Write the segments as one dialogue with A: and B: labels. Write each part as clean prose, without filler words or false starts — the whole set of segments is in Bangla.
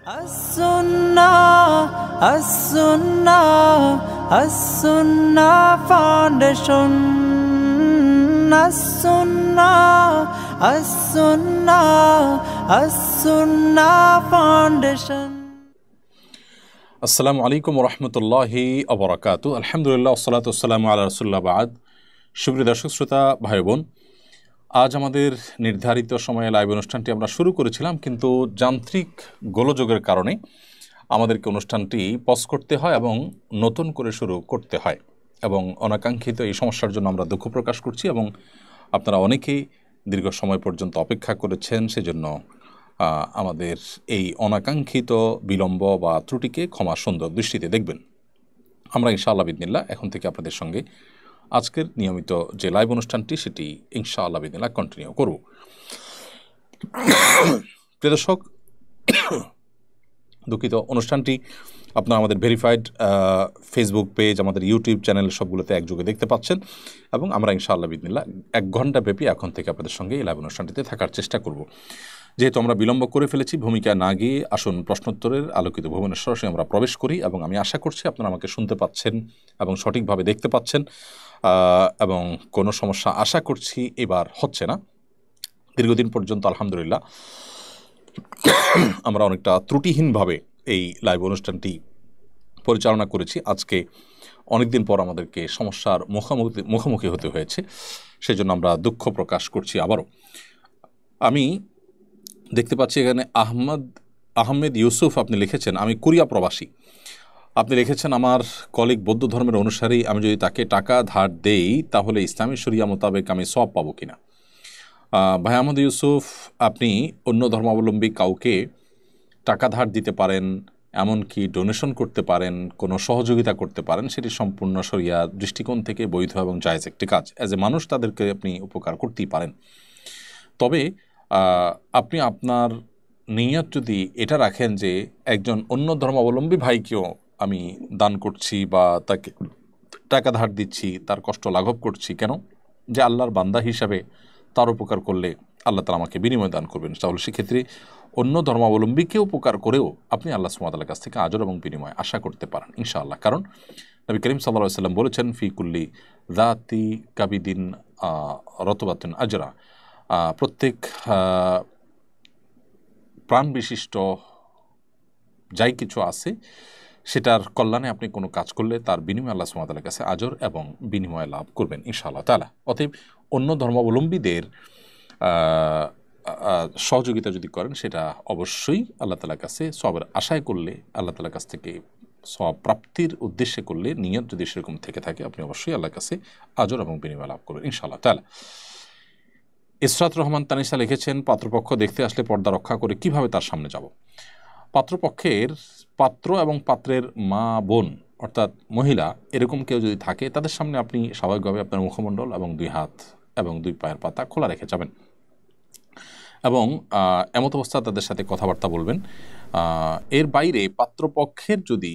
A: As-Sunnah, As-Sunnah, As-Sunnah Foundation. As-Sunnah, As-Sunnah, As-Sunnah Foundation.
B: আসসালামু আলাইকুম ওয়া রাহমাতুল্লাহি ওয়া বারাকাতুহু। আলহামদুলিল্লাহ ওয়াসসালাতু ওয়াসসালামু আলা রাসূলিল্লাহ বা'দ। সুপ্রিয় দর্শক শ্রোতা ভাই বোন, আজ আমাদের নির্ধারিত সময়ে লাইভ অনুষ্ঠানটি আমরা শুরু করেছিলাম, কিন্তু যান্ত্রিক গোলযোগের কারণে আমাদেরকে অনুষ্ঠানটি পজ করতে হয় এবং নতুন করে শুরু করতে হয়, এবং অনাকাঙ্ক্ষিত এই সমস্যার জন্য আমরা দুঃখ প্রকাশ করছি এবং আপনারা অনেকেই দীর্ঘ সময় পর্যন্ত অপেক্ষা করেছেন। সেজন্য আমাদের এই অনাকাঙ্ক্ষিত বিলম্ব বা ত্রুটিকে ক্ষমা সুন্দর দৃষ্টিতে দেখবেন। আমরা ইনশাআল্লাহ বিদিনিল্লাহ এখন থেকে আপনাদের সঙ্গে আজকের নিয়মিত যে লাইভ অনুষ্ঠানটি সেটি ইনশাআল্লাহ বিদিনিল্লাহ কন্টিনিউ করব। প্রিয় দর্শক, দুঃখিত, অনুষ্ঠানটি আপনারা আমাদের ভেরিফাইড ফেসবুক পেজ, আমাদের ইউটিউব চ্যানেল সবগুলোতে একযোগে দেখতে পাচ্ছেন, এবং আমরা ইনশাআল্লাহ বিদিনিল্লাহ 1 ঘন্টা ব্যাপী এখন থেকে আপনাদের সঙ্গে এই লাইভ অনুষ্ঠানটিতে থাকার চেষ্টা করব। যেহেতু আমরা বিলম্ব করে ফেলেছি, ভূমিকা না গিয়ে আসুন প্রশ্নোত্তরের আলোকিত ভবনে সরাসরি আমরা প্রবেশ করি, এবং আমি আশা করছি আপনারা আমাকে শুনতে পাচ্ছেন এবং সঠিকভাবে দেখতে পাচ্ছেন, এবং কোনো সমস্যা আশা করছি এবার হচ্ছে না। দীর্ঘদিন পর্যন্ত আলহামদুলিল্লাহ আমরা অনেকটা ত্রুটিহীনভাবে এই লাইভ অনুষ্ঠানটি পরিচালনা করেছি। আজকে অনেকদিন পর আমাদেরকে সমস্যার মুখোমুখি হতে হয়েছে, সেজন্য আমরা দুঃখ প্রকাশ করছি আবারও। আমি দেখতে পাচ্ছি এখানে আহমেদ ইউসুফ আপনি লিখেছেন, আমি কোরিয়া প্রবাসী। আপনি লিখেছেন, আমার কলিগ বৌদ্ধ ধর্মের অনুসারী, আমি যদি তাকে টাকা ধার দেই তাহলে ইসলামী শরিয়া মোতাবেক আমি সওয়াব পাবো কিনা? ভাই আহমদ ইউসুফ, আপনি অন্য ধর্মাবলম্বী কাউকে টাকা ধার দিতে পারেন, এমনকি ডোনেশন করতে পারেন, কোনো সহযোগিতা করতে পারেন, সেটি সম্পূর্ণ শরিয়া দৃষ্টিকোণ থেকে বৈধ এবং জায়েজ একটি কাজ। অ্যাজ এ মানুষ তাদেরকে আপনি উপকার করতেই পারেন। তবে আপনি আপনার নিয়ত যদি এটা রাখেন যে একজন অন্য ধর্মাবলম্বী ভাইকেও আমি দান করছি বা তাকে টাকা ধার দিচ্ছি, তার কষ্ট লাঘব করছি, কেন? যে আল্লাহর বান্দা হিসাবে তার উপকার করলে আল্লাহ তাআলা আমাকে বিনিময় দান করবেন, তাহলে সেক্ষেত্রে অন্য ধর্মাবলম্বীকে উপকার করেও আপনি আল্লাহ সুবহানাহু ওয়া তাআলার কাছ থেকে আজর এবং বিনিময় আশা করতে পারেন ইনশাআল্লাহ। কারণ নবী করিম সাল্লাল্লাহু আলাইহি ওয়াসাল্লাম বলেছেন, ফি কুল্লি যাতি কাবিদিন রতবাতুন আজরা, প্রত্যেক প্রাণ বিশিষ্ট যাই কিছু আছে সেটার কল্যাণে আপনি কোনো কাজ করলে তার বিনিময় আল্লাহ সুবহানাহু ওয়া তাআলার কাছে আজর এবং বিনিময় লাভ করবেন ইনশাআল্লাহ তাআলা। অতএব অন্য ধর্মাবলম্বীদের সহযোগিতা যদি করেন সেটা অবশ্যই আল্লাহ তাআলার কাছে সওয়াবের আশায় করলে, আল্লাহ তাআলার কাছ থেকে সওয়াব প্রাপ্তির উদ্দেশ্যে করলে, নিয়ত যদি সেরকম থেকে থাকে, আপনি অবশ্যই আল্লাহর কাছে আজর এবং বিনিময় লাভ করবেন ইনশাআল্লাহ তাআলা। ইসরাত রহমান তানিশা লিখেছেন, পাত্রপক্ষ দেখতে আসলে পর্দা রক্ষা করে কিভাবে তার সামনে যাব? পাত্রপক্ষের পাত্র এবং পাত্রের মা বোন অর্থাৎ মহিলা এরকম কেউ যদি থাকে, তাদের সামনে আপনি স্বাভাবিকভাবে আপনার মুখমণ্ডল এবং 2 হাত এবং 2 পায়ের পাতা খোলা রেখে যাবেন, এবং এমত অবস্থা তাদের সাথে কথাবার্তা বলবেন। এর বাইরে পাত্রপক্ষের যদি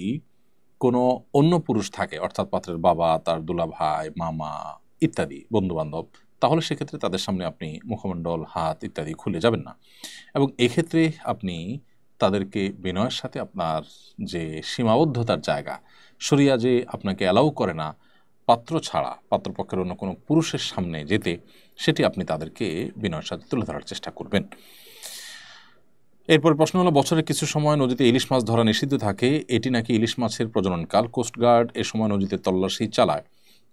B: কোনো অন্য পুরুষ থাকে, অর্থাৎ পাত্রের বাবা, তার দুলা ভাই, মামা ইত্যাদি বন্ধুবান্ধব, তাহলে সেক্ষেত্রে তাদের সামনে আপনি মুখমণ্ডল, হাত ইত্যাদি খুলে যাবেন না, এবং এক্ষেত্রে আপনি তাদেরকে বিনয়ের সাথে আপনার যে সীমাবদ্ধতার জায়গা, শরিয়া যে আপনাকে অ্যালাউ করে না পাত্র ছাড়া পাত্রপক্ষের অন্য কোনো পুরুষের সামনে যেতে, সেটি আপনি তাদেরকে বিনয়ের সাথে তুলে ধরার চেষ্টা করবেন। এরপর প্রশ্ন হলো, বছরে কিছু সময় নদীতে ইলিশ মাছ ধরা নিষিদ্ধ থাকে, এটি নাকি ইলিশ মাছের প্রজননকাল। কোস্টগার্ড এ সময় নদীতে তল্লাশি চালায়,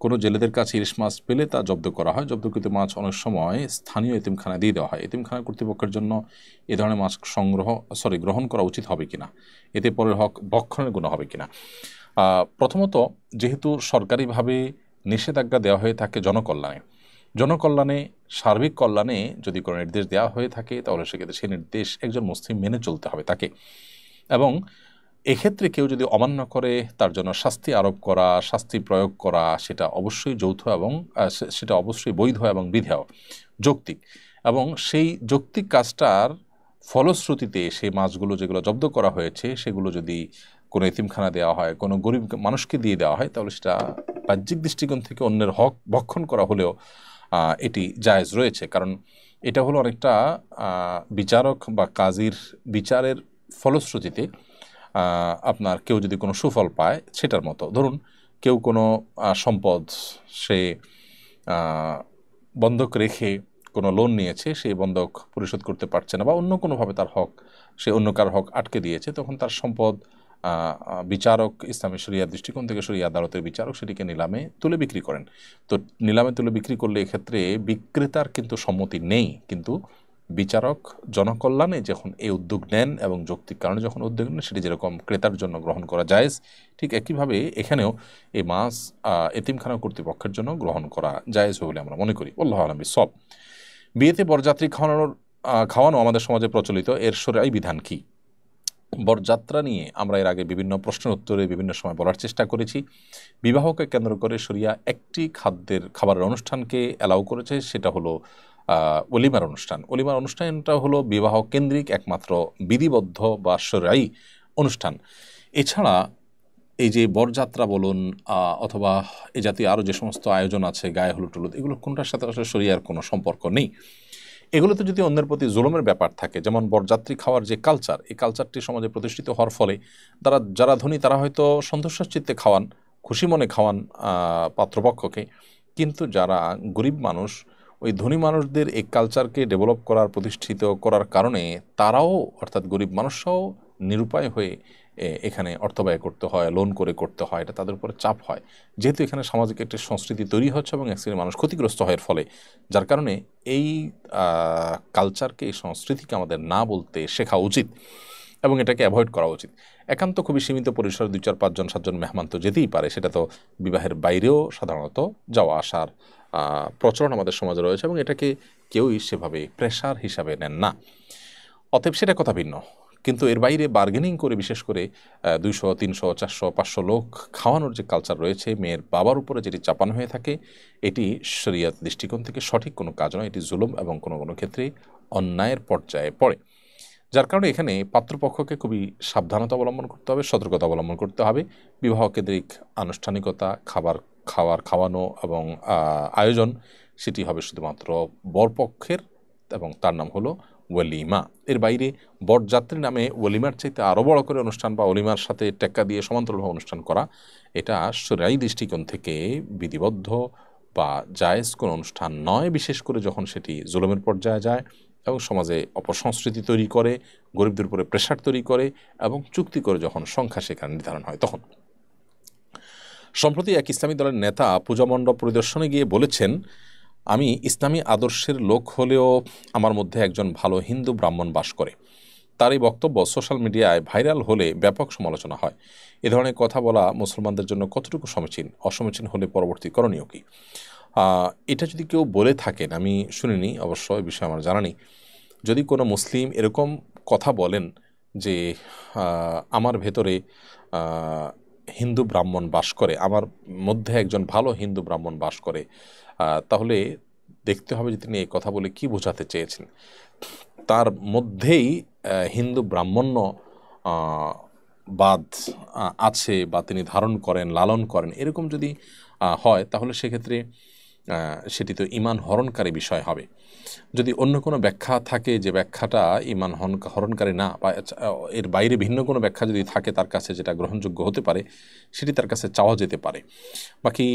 B: কোনো জেলেদের কাছে ইলিশ মাছ পেলে তা জব্দ করা হয়। জব্দকৃত মাছ অনেক সময় স্থানীয় এতিমখানায় দিয়ে দেওয়া হয়। এতিমখানা কর্তৃপক্ষের জন্য এ ধরনের মাছ গ্রহণ করা উচিত হবে কিনা? এতে পরের হক ভক্ষণের গুণ হবে কিনা? প্রথমত, যেহেতু সরকারিভাবে নিষেধাজ্ঞা দেওয়া হয়ে থাকে জনকল্যাণে সার্বিক কল্যাণে যদি কোনো নির্দেশ দেওয়া হয়ে থাকে, তাহলে সেক্ষেত্রে সেই নির্দেশ একজন মুসলিম মেনে চলতে হবে তাকে, এবং এক্ষেত্রে কেউ যদি অমান্য করে তার জন্য শাস্তি আরোপ করা, শাস্তি প্রয়োগ করা, সেটা অবশ্যই যৌথ এবং সেটা অবশ্যই বৈধ এবং বিধেয়, যৌক্তিক, এবং সেই যৌক্তিক কাজটার ফলশ্রুতিতে সেই মাছগুলো যেগুলো জব্দ করা হয়েছে সেগুলো যদি কোনো এতিমখানা দেওয়া হয়, কোনো গরিব মানুষকে দিয়ে দেওয়া হয়, তাহলে সেটা বাহ্যিক দৃষ্টিকোণ থেকে অন্যের হক ভক্ষণ করা হলেও এটি জায়েজ রয়েছে। কারণ এটা হলো অনেকটা বিচারক বা কাজীর বিচারের ফলশ্রুতিতে আপনার কেউ যদি কোনো সুফল পায় সেটার মতো। ধরুন কেউ কোনো সম্পদ সে বন্ধক রেখে কোনো লোন নিয়েছে, সেই বন্ধক পরিশোধ করতে পারছে না, বা অন্য কোনোভাবে তার হক সে অন্য কার হক আটকে দিয়েছে, তখন তার সম্পদ বিচারক, ইসলামী শরিয়ার দৃষ্টিকোণ থেকে শরিয়া আদালতের বিচারক সেটিকে নিলামে তুলে বিক্রি করেন। তো নিলামে তুলে বিক্রি করলে এক্ষেত্রে বিক্রেতার কিন্তু সম্মতি নেই, কিন্তু বিচারক জনকল্যাণে যখন এই উদ্যোগ নেন এবং যৌক্তিক কারণে যখন উদ্যোগ নেন, সেটি যেরকম ক্রেতার জন্য গ্রহণ করা জায়েজ, ঠিক একইভাবে এখানেও এই মাছ এতিমখানা কর্তৃপক্ষের জন্য গ্রহণ করা জায়েজ বলে আমরা মনে করি। আল্লাহু আ'লাম বিসওয়াব। বিয়েতে বরযাত্রী খাওয়ানো আমাদের সমাজে প্রচলিত, এর শরঈ বিধান কি? বরযাত্রা নিয়ে আমরা এর আগে বিভিন্ন প্রশ্নের উত্তরে বিভিন্ন সময় বলার চেষ্টা করেছি। বিবাহকে কেন্দ্র করে শরিয়া একটি খাবারের অনুষ্ঠানকে অ্যালাউ করেছে, সেটা হলো ওলিমার অনুষ্ঠান। ওলিমার অনুষ্ঠানটা হলো বিবাহ কেন্দ্রিক একমাত্র বিধিবদ্ধ বা শরঈ অনুষ্ঠান। এছাড়া এই যে বরযাত্রা বলুন অথবা এ জাতীয় আরও যে সমস্ত আয়োজন আছে, গায়ে হলুদ টলুদ, এগুলো কোনটার সাথে আসলে শরিয়ার কোনো সম্পর্ক নেই। এগুলোতে যদি অন্যের প্রতি জুলুমের ব্যাপার থাকে, যেমন বরযাত্রী খাওয়ার যে কালচার, এই কালচারটি সমাজে প্রতিষ্ঠিত হওয়ার ফলে যারা ধনী তারা হয়তো সন্তোষের চিত্তে খাওয়ান, খুশি মনে খাওয়ান পাত্রপক্ষকে, কিন্তু যারা গরিব মানুষ, ওই ধনী মানুষদের এই কালচারকে ডেভেলপ করার, প্রতিষ্ঠিত করার কারণে তারাও, অর্থাৎ গরিব মানুষরাও নিরুপায় হয়ে এখানে অর্থ ব্যয় করতে হয়, লোন করে করতে হয়, এটা তাদের উপরে চাপ হয়। যেহেতু এখানে সামাজিক একটি সংস্কৃতি তৈরি হচ্ছে এবং এক শ্রেণীর মানুষ ক্ষতিগ্রস্ত হয় এর ফলে, যার কারণে এই কালচারকে, এই সংস্কৃতিকে আমাদের না বলতে শেখা উচিত এবং এটাকে অ্যাভয়েড করা উচিত। একান্ত খুবই সীমিত পরিসরে 2-4-5 জন 7 জন মেহমান তো যেতেই পারে, সেটা তো বিবাহের বাইরেও সাধারণত যাওয়া আসার প্রচলন আমাদের সমাজে রয়েছে এবং এটাকে কেউই সেভাবে প্রেশার হিসাবে নেন না। অতএব সেটা কথা ভিন্ন, কিন্তু এর বাইরে বার্গেনিং করে, বিশেষ করে 200, 300, 400, 500 লোক খাওয়ানোর যে কালচার রয়েছে, মেয়ের বাবার উপরে যেটি চাপানো হয়ে থাকে, এটি শরিয়াত দৃষ্টিকোণ থেকে সঠিক কোনো কাজ নয়, এটি জুলুম এবং কোনো কোনো ক্ষেত্রে অন্যায়ের পর্যায়ে পড়ে। যার কারণে এখানে পাত্রপক্ষকে খুবই সাবধানতা অবলম্বন করতে হবে, সতর্কতা অবলম্বন করতে হবে। বিবাহ কেন্দ্রিক আনুষ্ঠানিকতা, খাওয়ানো এবং আয়োজন, সেটি হবে শুধুমাত্র বরপক্ষের এবং তার নাম হলো ওয়ালিমা। এর বাইরে বরযাত্রী নামে ওয়ালিমার চাইতে আরও বড় করে অনুষ্ঠান বা ওয়ালিমার সাথে টেক্কা দিয়ে সমান্তরালভাবে অনুষ্ঠান করা, এটা শরঈ দৃষ্টিকোণ থেকে বিধিবদ্ধ বা জায়েজ কোনো অনুষ্ঠান নয়, বিশেষ করে যখন সেটি জুলুমের পর্যায়ে যায় এবং সমাজে অপসংস্কৃতি তৈরি করে, গরিবদের উপরে প্রেশার তৈরি করে এবং চুক্তি করে যখন সংখ্যা সেখানে নির্ধারণ হয় তখন। সম্প্রতি এক ইসলামী দলের নেতা পূজা মণ্ডপ পরিদর্শনে গিয়ে বলেছেন, আমি ইসলামী আদর্শের লোক হলেও আমার মধ্যে একজন ভালো হিন্দু ব্রাহ্মণ বাস করে। তার এই বক্তব্য সোশ্যাল মিডিয়ায় ভাইরাল হলে ব্যাপক সমালোচনা হয়। এ ধরনের কথা বলা মুসলমানদের জন্য কতটুকু সমীচীন, অসমীচীন হলে পরবর্তী করণীয় কী? এটা যদি কেউ বলে থাকেন, আমি শুনিনি অবশ্য, এই বিষয়ে আমার জানা নেই। যদি কোনো মুসলিম এরকম কথা বলেন যে আমার ভেতরে হিন্দু ব্রাহ্মণ বাস করে, আমার মধ্যে একজন ভালো হিন্দু ব্রাহ্মণ বাস করে, তাহলে দেখতে হবে যে তিনি এই কথা বলে কি বোঝাতে চেয়েছেন। তার মধ্যেই হিন্দু ব্রাহ্মণ্য বাদ আছে বা তিনি ধারণ করেন, লালন করেন, এরকম যদি হয় তাহলে সেক্ষেত্রে সেটি তো ঈমান হরণকারী বিষয় হবে। যদি অন্য কোনো ব্যাখ্যা থাকে যে ব্যাখ্যাটা ঈমান হরণকারী না, বা এর বাইরে ভিন্ন কোনো ব্যাখ্যা যদি থাকে তার কাছে যেটা গ্রহণযোগ্য হতে পারে, সেটি তার কাছে চাওয়া যেতে পারে। বাকি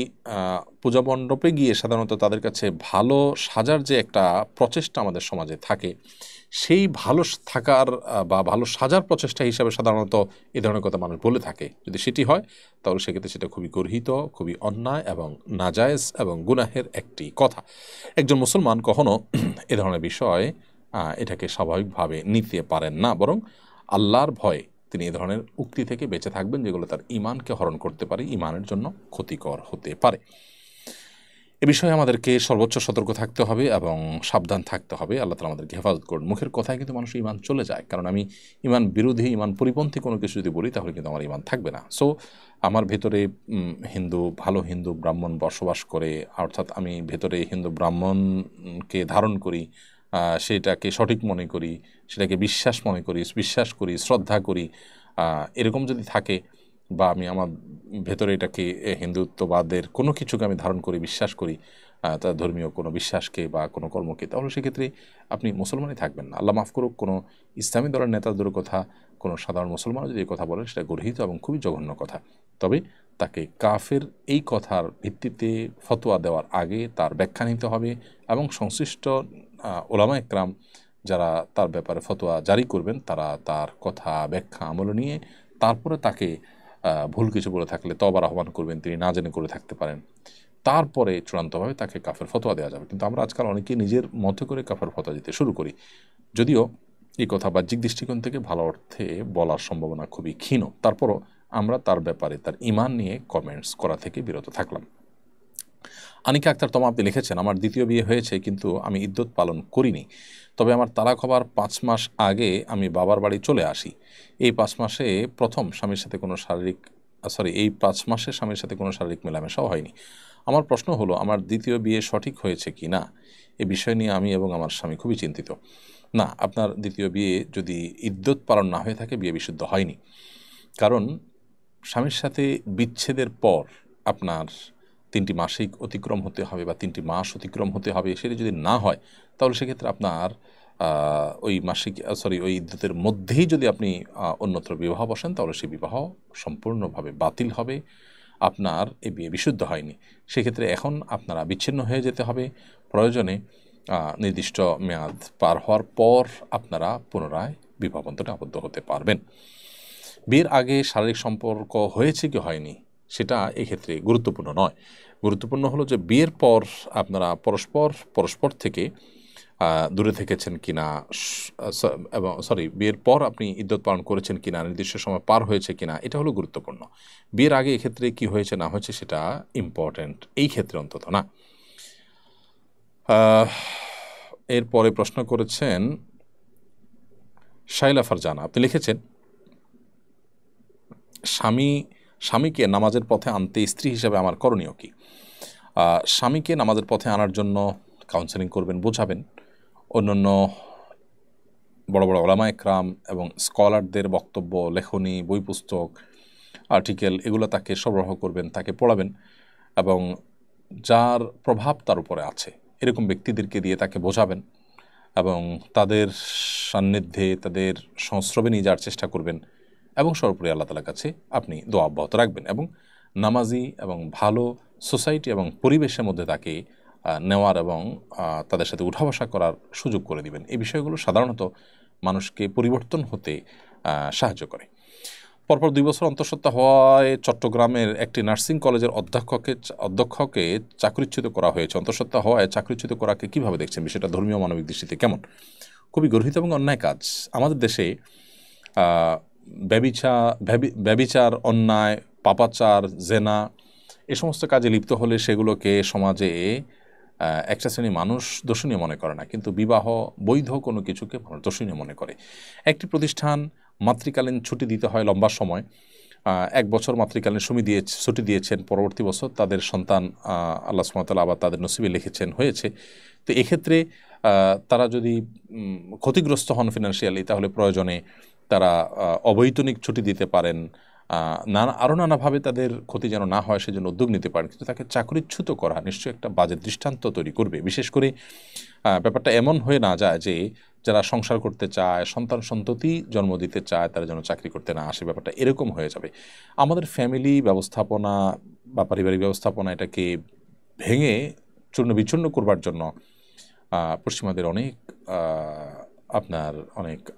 B: পূজা মণ্ডপে গিয়ে সাধারণত তাদের কাছে ভালো সাজার যে একটা প্রচেষ্টা আমাদের সমাজে থাকে, সেই ভালো থাকার বা ভালো সাজার প্রচেষ্টা হিসাবে সাধারণত এই ধরনের কথা মানুষ বলে থাকে। যদি সেটি হয় তাহলে সেক্ষেত্রে সেটা খুবই গর্হিত, খুবই অন্যায় এবং নাজায়েজ এবং গুনাহের একটি কথা। একজন মুসলমান কখনো এ ধরনের বিষয় এটাকে স্বাভাবিকভাবে নিতে পারেন না, বরং আল্লাহর ভয়ে তিনি এ ধরনের উক্তি থেকে বেঁচে থাকবেন যেগুলো তার ঈমানকে হরণ করতে পারে, ঈমানের জন্য ক্ষতিকর হতে পারে। এ বিষয়ে আমাদেরকে সর্বোচ্চ সতর্ক থাকতে হবে এবং সাবধান থাকতে হবে। আল্লাহ তাআলা আমাদেরকে হেফাজত করুন। মুখের কথায় কিন্তু মানুষের ঈমান চলে যায়, কারণ আমি ঈমান বিরোধী, ঈমান পরিপন্থী কোনো কিছু যদি বলি তাহলে কিন্তু আমার ঈমান থাকবে না। সো আমার ভেতরে ভালো হিন্দু ব্রাহ্মণ বসবাস করে, অর্থাৎ আমি ভেতরে হিন্দু ব্রাহ্মণকে ধারণ করি, সেটাকে সঠিক মনে করি, সেটাকে বিশ্বাস করি, শ্রদ্ধা করি, এরকম যদি থাকে, বা আমি আমার ভেতরে এটাকে হিন্দুত্ববাদের কোনো কিছুকে আমি ধারণ করি, বিশ্বাস করি, তার ধর্মীয় কোনো বিশ্বাসকে বা কোনো কর্মকে, তাহলে সেক্ষেত্রে আপনি মুসলমানই থাকবেন না। আল্লাহ মাফ করুক, কোনো ইসলামী দলের নেতাদের কথা কোনো সাধারণ মুসলমানও যদি এই কথা বলেন সেটা গর্হিত এবং খুবই জঘন্য কথা। তবে তাকে কাফের এই কথার ভিত্তিতে ফতোয়া দেওয়ার আগে তার ব্যাখ্যা নিতে হবে এবং সংশ্লিষ্ট ওলামা একরাম যারা তার ব্যাপারে ফতোয়া জারি করবেন তারা তার কথা ব্যাখ্যা আমলে নিয়ে তারপরে তাকে ভুল কিছু বলে থাকলে তওবার আহ্বান করবেন, তিনি না জেনে করে থাকতে পারেন, তারপরে চূড়ান্তভাবে তাকে কাফের ফতোয়া দেওয়া যাবে। কিন্তু আমরা আজকাল অনেকেই নিজের মতো করে কাফের ফতোয়া দিতে শুরু করি, যদিও এই কথা বাহ্যিক দৃষ্টিকোণ থেকে ভালো অর্থে বলার সম্ভাবনা খুবই ক্ষীণ। তারপরও আমরা তার ব্যাপারে তার ঈমান নিয়ে কমেন্টস করা থেকে বিরত থাকলাম। আনিকা আক্তার তমা আপনি লিখেছেন, আমার দ্বিতীয় বিয়ে হয়েছে কিন্তু আমি ইদ্যত পালন করিনি। তবে আমার তালাক হবার 5 মাস আগে আমি বাবার বাড়ি চলে আসি। এই 5 মাসে স্বামীর সাথে কোনো এই 5 মাসে স্বামীর সাথে কোনো শারীরিক মেলামেশাও হয়নি। আমার প্রশ্ন হলো, আমার দ্বিতীয় বিয়ে সঠিক হয়েছে কি না? এ বিষয় নিয়ে আমি এবং আমার স্বামী খুবই চিন্তিত। না, আপনার দ্বিতীয় বিয়ে যদি ইদ্যত পালন না হয়ে থাকে বিয়ে বিশুদ্ধ হয়নি। কারণ স্বামীর সাথে বিচ্ছেদের পর আপনার 3টি মাসিক অতিক্রম হতে হবে বা 3টি মাস অতিক্রম হতে হবে। সেটা যদি না হয় তাহলে সেক্ষেত্রে আপনার ওই ইদ্যতের মধ্যেই যদি আপনি অন্যত্র বিবাহ বসেন তাহলে সেই বিবাহ সম্পূর্ণভাবে বাতিল হবে, আপনার এই বিয়ে বিশুদ্ধ হয়নি। সেক্ষেত্রে এখন আপনারা বিচ্ছিন্ন হয়ে যেতে হবে। প্রয়োজনে নির্দিষ্ট মেয়াদ পার হওয়ার পর আপনারা পুনরায় বিবাহ বন্ধনে আবদ্ধ হতে পারবেন। বিয়ের আগে শারীরিক সম্পর্ক হয়েছে কি হয়নি সেটা এক্ষেত্রে গুরুত্বপূর্ণ নয়। গুরুত্বপূর্ণ হলো যে বিয়ের পর আপনারা পরস্পর থেকে দূরে থেকেছেন কিনা, এবং বিয়ের পর আপনি ইদ্যত পালন করেছেন কিনা, নির্দিষ্ট সময় পার হয়েছে কিনা, এটা হলো গুরুত্বপূর্ণ। বিয়ের আগে এক্ষেত্রে কি হয়েছে না হয়েছে সেটা ইম্পর্ট্যান্ট এই ক্ষেত্রে অন্তত না। এরপরে প্রশ্ন করেছেন শাইলা ফারজানা, আপনি লিখেছেন, স্বামীকে নামাজের পথে আনতে স্ত্রী হিসেবে আমার করণীয় কি? স্বামীকে নামাজের পথে আনার জন্য কাউন্সেলিং করবেন, বোঝাবেন। অন্যান্য বড় বড় ওলামা একরাম এবং স্কলারদের বক্তব্য, লেখনী, বই পুস্তক, আর্টিকেল এগুলো তাকে সরবরাহ করবেন, তাকে পড়াবেন এবং যার প্রভাব তার উপরে আছে এরকম ব্যক্তিদেরকে দিয়ে তাকে বোঝাবেন এবং তাদের সান্নিধ্যে তাদের সংস্রবে নিয়ে যাওয়ার চেষ্টা করবেন এবং সর্বোপরি আল্লাহ তাআলার কাছে আপনি দোয়া অব্যাহত রাখবেন এবং নামাজি এবং ভালো সোসাইটি এবং পরিবেশের মধ্যে তাকে নেওয়ার এবং তাদের সাথে উঠা বসা করার সুযোগ করে দিবেন। এই বিষয়গুলো সাধারণত মানুষকে পরিবর্তন হতে সাহায্য করে। পরপর 2 বছর অন্তঃসত্ত্বা হওয়ায় চট্টগ্রামের একটি নার্সিং কলেজের অধ্যক্ষকে চাকরিচ্যুত করা হয়েছে। অন্তঃসত্ত্বা হওয়ায় চাকরিচ্যুত করাকে কীভাবে দেখছেন? বিষয়টা ধর্মীয় মানবিক দৃষ্টিতে কেমন? খুবই গর্হিত এবং অন্যায় কাজ। আমাদের দেশে ব্যভিচার, অন্যায়, পাপাচার, জেনা এ সমস্ত কাজে লিপ্ত হলে সেগুলোকে সমাজে একটা শ্রেণী মানুষ দোষণীয় মনে করে না, কিন্তু বিবাহ বৈধ কোনো কিছুকে মানুষ দোষণীয় মনে করে। একটি প্রতিষ্ঠান মাতৃকালীন ছুটি দিতে হয় লম্বা সময়, 1 বছর মাতৃকালীন ছুটি দিয়েছেন, পরবর্তী বছর তাদের সন্তান আল্লাহ সুবহানাহু ওয়া তাআলা আবার তাদের নসিবে লিখেছেন হয়েছে। তো এক্ষেত্রে তারা যদি ক্ষতিগ্রস্ত হন ফিনান্সিয়ালি তাহলে প্রয়োজনে তারা অবৈতনিক ছুটি দিতে পারেন, আরও নানাভাবে তাদের ক্ষতি যেন না হয় সেজন্য উদ্যোগ নিতে পারেন। কিন্তু তাকে চাকরিচ্যুত করা নিশ্চয়ই একটা বাজে দৃষ্টান্ত তৈরি করবে। বিশেষ করে ব্যাপারটা এমন হয়ে না যায় যে যারা সংসার করতে চায়, সন্তান সন্ততি জন্ম দিতে চায়, তারা যেন চাকরি করতে না আসে, ব্যাপারটা এরকম হয়ে যাবে। আমাদের ফ্যামিলি ব্যবস্থাপনা বা পারিবারিক ব্যবস্থাপনা এটাকে ভেঙে চূর্ণ বিচূর্ণ করবার জন্য পশ্চিমাদের অনেক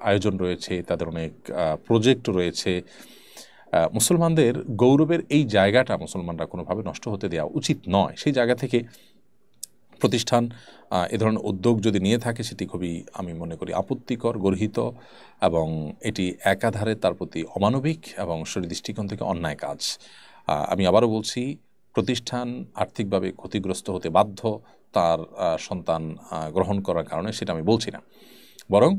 B: আয়োজন রয়েছে, তাদের অনেক প্রজেক্ট রয়েছে। মুসলমানদের গৌরবের এই জায়গাটা মুসলমানরা কোনোভাবে নষ্ট হতে দেওয়া উচিত নয়। সেই জায়গা থেকে প্রতিষ্ঠান এ ধরনের উদ্যোগ যদি নিয়ে থাকে সেটি খুবই, আমি মনে করি, আপত্তিকর, গর্হিত এবং এটি একাধারে তার প্রতি অমানবিক এবং শরীর দৃষ্টিকোণ থেকে অন্যায় কাজ। আমি আবারও বলছি, প্রতিষ্ঠান আর্থিকভাবে ক্ষতিগ্রস্ত হতে বাধ্য তার সন্তান গ্রহণ করার কারণে, সেটা আমি বলছি না, বরং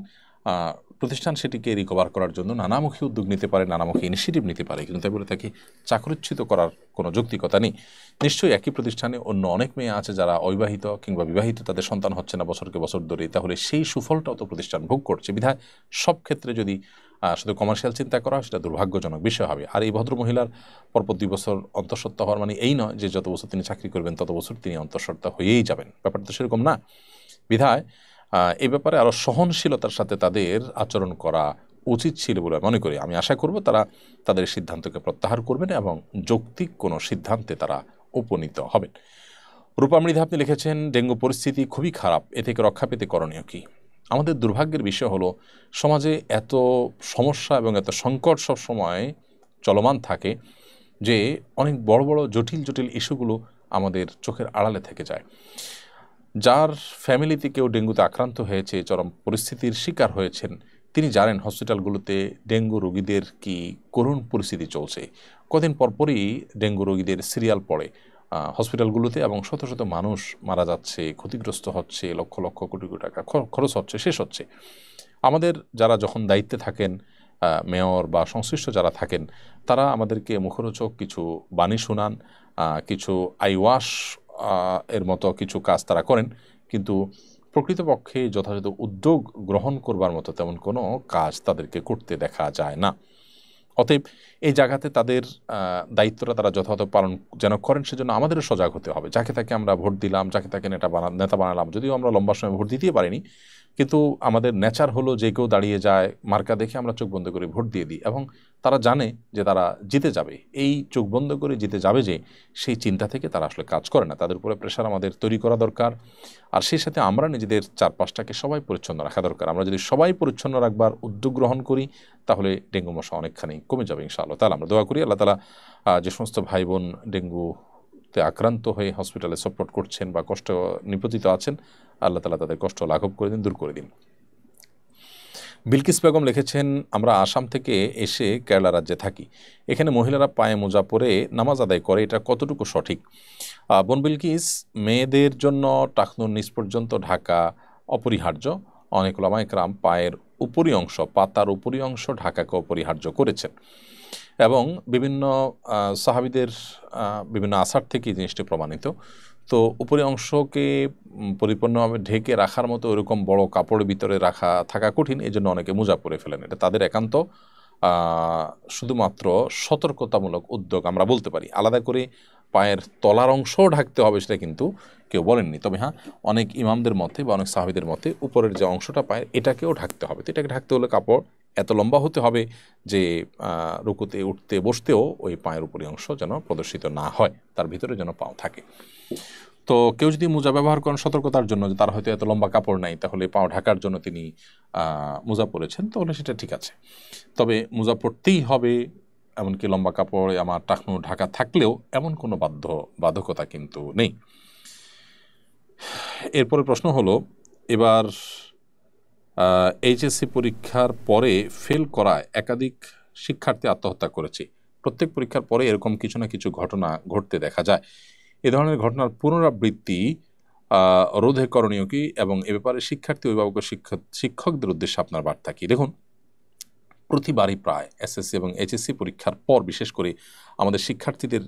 B: প্রতিষ্ঠান সেটিকে রিকভার করার জন্য নানামুখী উদ্যোগ নিতে পারে, নানামুখী ইনিশিয়েটিভ নিতে পারে, কিন্তু তাই বলে তাকে চাকরিচ্যুত করার কোনো যৌক্তিকতা নেই। নিশ্চয়ই একই প্রতিষ্ঠানে অন্য অনেক মেয়ে আছে যারা অবিবাহিত কিংবা বিবাহিত, তাদের সন্তান হচ্ছে না বছরকে বছর ধরে, তাহলে সেই সুফলটাও তো প্রতিষ্ঠান ভোগ করছে। বিধায় সব ক্ষেত্রে যদি শুধু কমার্শিয়াল চিন্তা করা হয়, সেটা দুর্ভাগ্যজনক বিষয় হবে। আর এই ভদ্রমহিলার পরপর 2 বছর অন্তঃসত্ত্বা হওয়ার মানে এই নয় যে যত বছর তিনি চাকরি করবেন তত বছর তিনি অন্তঃসত্ত্বা হয়েই যাবেন, ব্যাপারটা তো সেরকম না। বিধায় এই ব্যাপারে আরও সহনশীলতার সাথে তাদের আচরণ করা উচিত ছিল বলে মনে করি। আমি আশা করব তারা তাদের সিদ্ধান্তকে প্রত্যাহার করবেন এবং যৌক্তিক কোনো সিদ্ধান্তে তারা উপনীত হবেন। রূপামৃধা আপনি লিখেছেন, ডেঙ্গু পরিস্থিতি খুবই খারাপ, এ থেকে রক্ষা পেতে করণীয় কী? আমাদের দুর্ভাগ্যের বিষয় হলো সমাজে এত সমস্যা এবং এত সংকট সব সময় চলমান থাকে যে অনেক বড় বড় জটিল জটিল ইস্যুগুলো আমাদের চোখের আড়ালে থেকে যায়। যার ফ্যামিলিতে কেউ ডেঙ্গুতে আক্রান্ত হয়েছে, চরম পরিস্থিতির শিকার হয়েছেন, তিনি জানেন হসপিটালগুলোতে ডেঙ্গু রোগীদের কি করুণ পরিস্থিতি চলছে। কদিন পরপরই ডেঙ্গু রোগীদের সিরিয়াল পড়ে হসপিটালগুলোতে এবং শত শত মানুষ মারা যাচ্ছে, ক্ষতিগ্রস্ত হচ্ছে, লক্ষ লক্ষ কোটি কোটি টাকা খরচ হচ্ছে, শেষ হচ্ছে। আমাদের যারা যখন দায়িত্বে থাকেন, মেয়র বা সংশ্লিষ্ট যারা থাকেন, তারা আমাদেরকে মুখরোচক কিছু বাণী শোনান, কিছু আইওয়াশ এর মতো কিছু কাজ তারা করেন, কিন্তু প্রকৃতপক্ষে যথাযথ উদ্যোগ গ্রহণ করবার মতো তেমন কোনো কাজ তাদেরকে করতে দেখা যায় না। অতএব এই জায়গাতে তাদের দায়িত্বটা তারা যথাযথ পালন যেন করেন, সেজন্য আমাদেরও সজাগ হতে হবে। যাকে তাকে আমরা ভোট দিলাম, যাকে তাকে নেতা বানালাম, যদিও আমরা লম্বা সময় ভোট দিতেই পারিনি, কিন্তু আমাদের নেচার হলো যে কেউ দাঁড়িয়ে যায়, মার্কা দেখে আমরা চোখ বন্ধ করে ভোট দিয়ে দিই এবং তারা জানে যে তারা জিতে যাবে। এই চোখ বন্ধ করে জিতে যাবে যে সেই চিন্তা থেকে তারা আসলে কাজ করে না। তাদের উপরে প্রেশার আমাদের তৈরি করা দরকার। আর সেই সাথে আমরা নিজেদের চারপাশটাকে সবাই পরিচ্ছন্ন রাখা দরকার। আমরা যদি সবাই পরিচ্ছন্ন রাখবার উদ্যোগ গ্রহণ করি তাহলে ডেঙ্গু মশা অনেকখানি কমে যাবে ইনশাআল্লাহ তাআলা। আমরা দোয়া করি আল্লাহ তাআলা যে সমস্ত ভাই বোন ডেঙ্গুতে আক্রান্ত হয়ে হসপিটালে সাপোর্ট করছেন বা কষ্ট নিপতিত আছেন, আল্লাহ তাআলা তাদের কষ্ট লাঘব করে দিন, দূর করে দিন। বিলকিস বেগম লিখেছেন, আমরা আসাম থেকে এসে কেরালা রাজ্যে থাকি। এখানে মহিলারা পায়ে মোজা পরে নামাজ আদায় করে, এটা কতটুকু সঠিক? বোন বিলকিস, মেয়েদের জন্য টাকনুর নিচ পর্যন্ত ঢাকা অপরিহার্য। অনেক উলামা ইকরাম পায়ের উপরি অংশ, পাতার উপরি অংশ ঢাকাকে অপরিহার্য করেছেন এবং বিভিন্ন সাহাবীদের বিভিন্ন আসার থেকে এই জিনিসটি প্রমাণিত। তো উপরি অংশকে পরিপূর্ণভাবে ঢেকে রাখার মতো ওরকম বড় কাপড়ের ভিতরে থাকা কঠিন, এই জন্য অনেকে মোজা পরে ফেলেন। এটা তাদের একান্ত শুধুমাত্র সতর্কতামূলক উদ্যোগ আমরা বলতে পারি। আলাদা করে পায়ের তলার অংশও ঢাকতে হবে সেটা কিন্তু কেউ বলেননি। তবে হ্যাঁ, অনেক ইমামদের মতে বা অনেক সাহাবীদের মতে উপরের যে অংশটা পায়ের, এটাকেও ঢাকতে হবে। তো এটাকে ঢাকতে হলে কাপড় এত লম্বা হতে হবে যে রুকুতে উঠতে বসতেও ওই পায়ের উপরি অংশ যেন প্রদর্শিত না হয়, তার ভিতরে যেন পাও থাকে। তো কেউ যদি মোজা ব্যবহার করেন সতর্কতার জন্য, যে তার হয়তো এত লম্বা কাপড় নাই, তাহলে পাও ঢাকার জন্য তিনি মোজা পরেছেন, তাহলে সেটা ঠিক আছে। তবে মোজা পরতেই হবে, এমনকি লম্বা কাপড় আমার টাকনু ঢাকা থাকলেও এমন কোনো বাধ্যকতা কিন্তু নেই। এরপরে প্রশ্ন হলো, এবার এইচএসসি পরীক্ষার পরে ফেল করায় একাধিক শিক্ষার্থী আত্মহত্যা করেছে। প্রত্যেক পরীক্ষার পরে এরকম কিছু না কিছু ঘটনা ঘটতে দেখা যায়। এ ধরনের ঘটনার পুনরাবৃত্তি রোধে করণীয় কি, এবং এ ব্যাপারে শিক্ষার্থী, অভিভাবক ও শিক্ষকদের উদ্দেশ্যে আপনার বার্তা কি? দেখুন, প্রতিবারই প্রায় এসএসসি এবং এইচএসসি পরীক্ষার পর বিশেষ করে আমাদের শিক্ষার্থীদের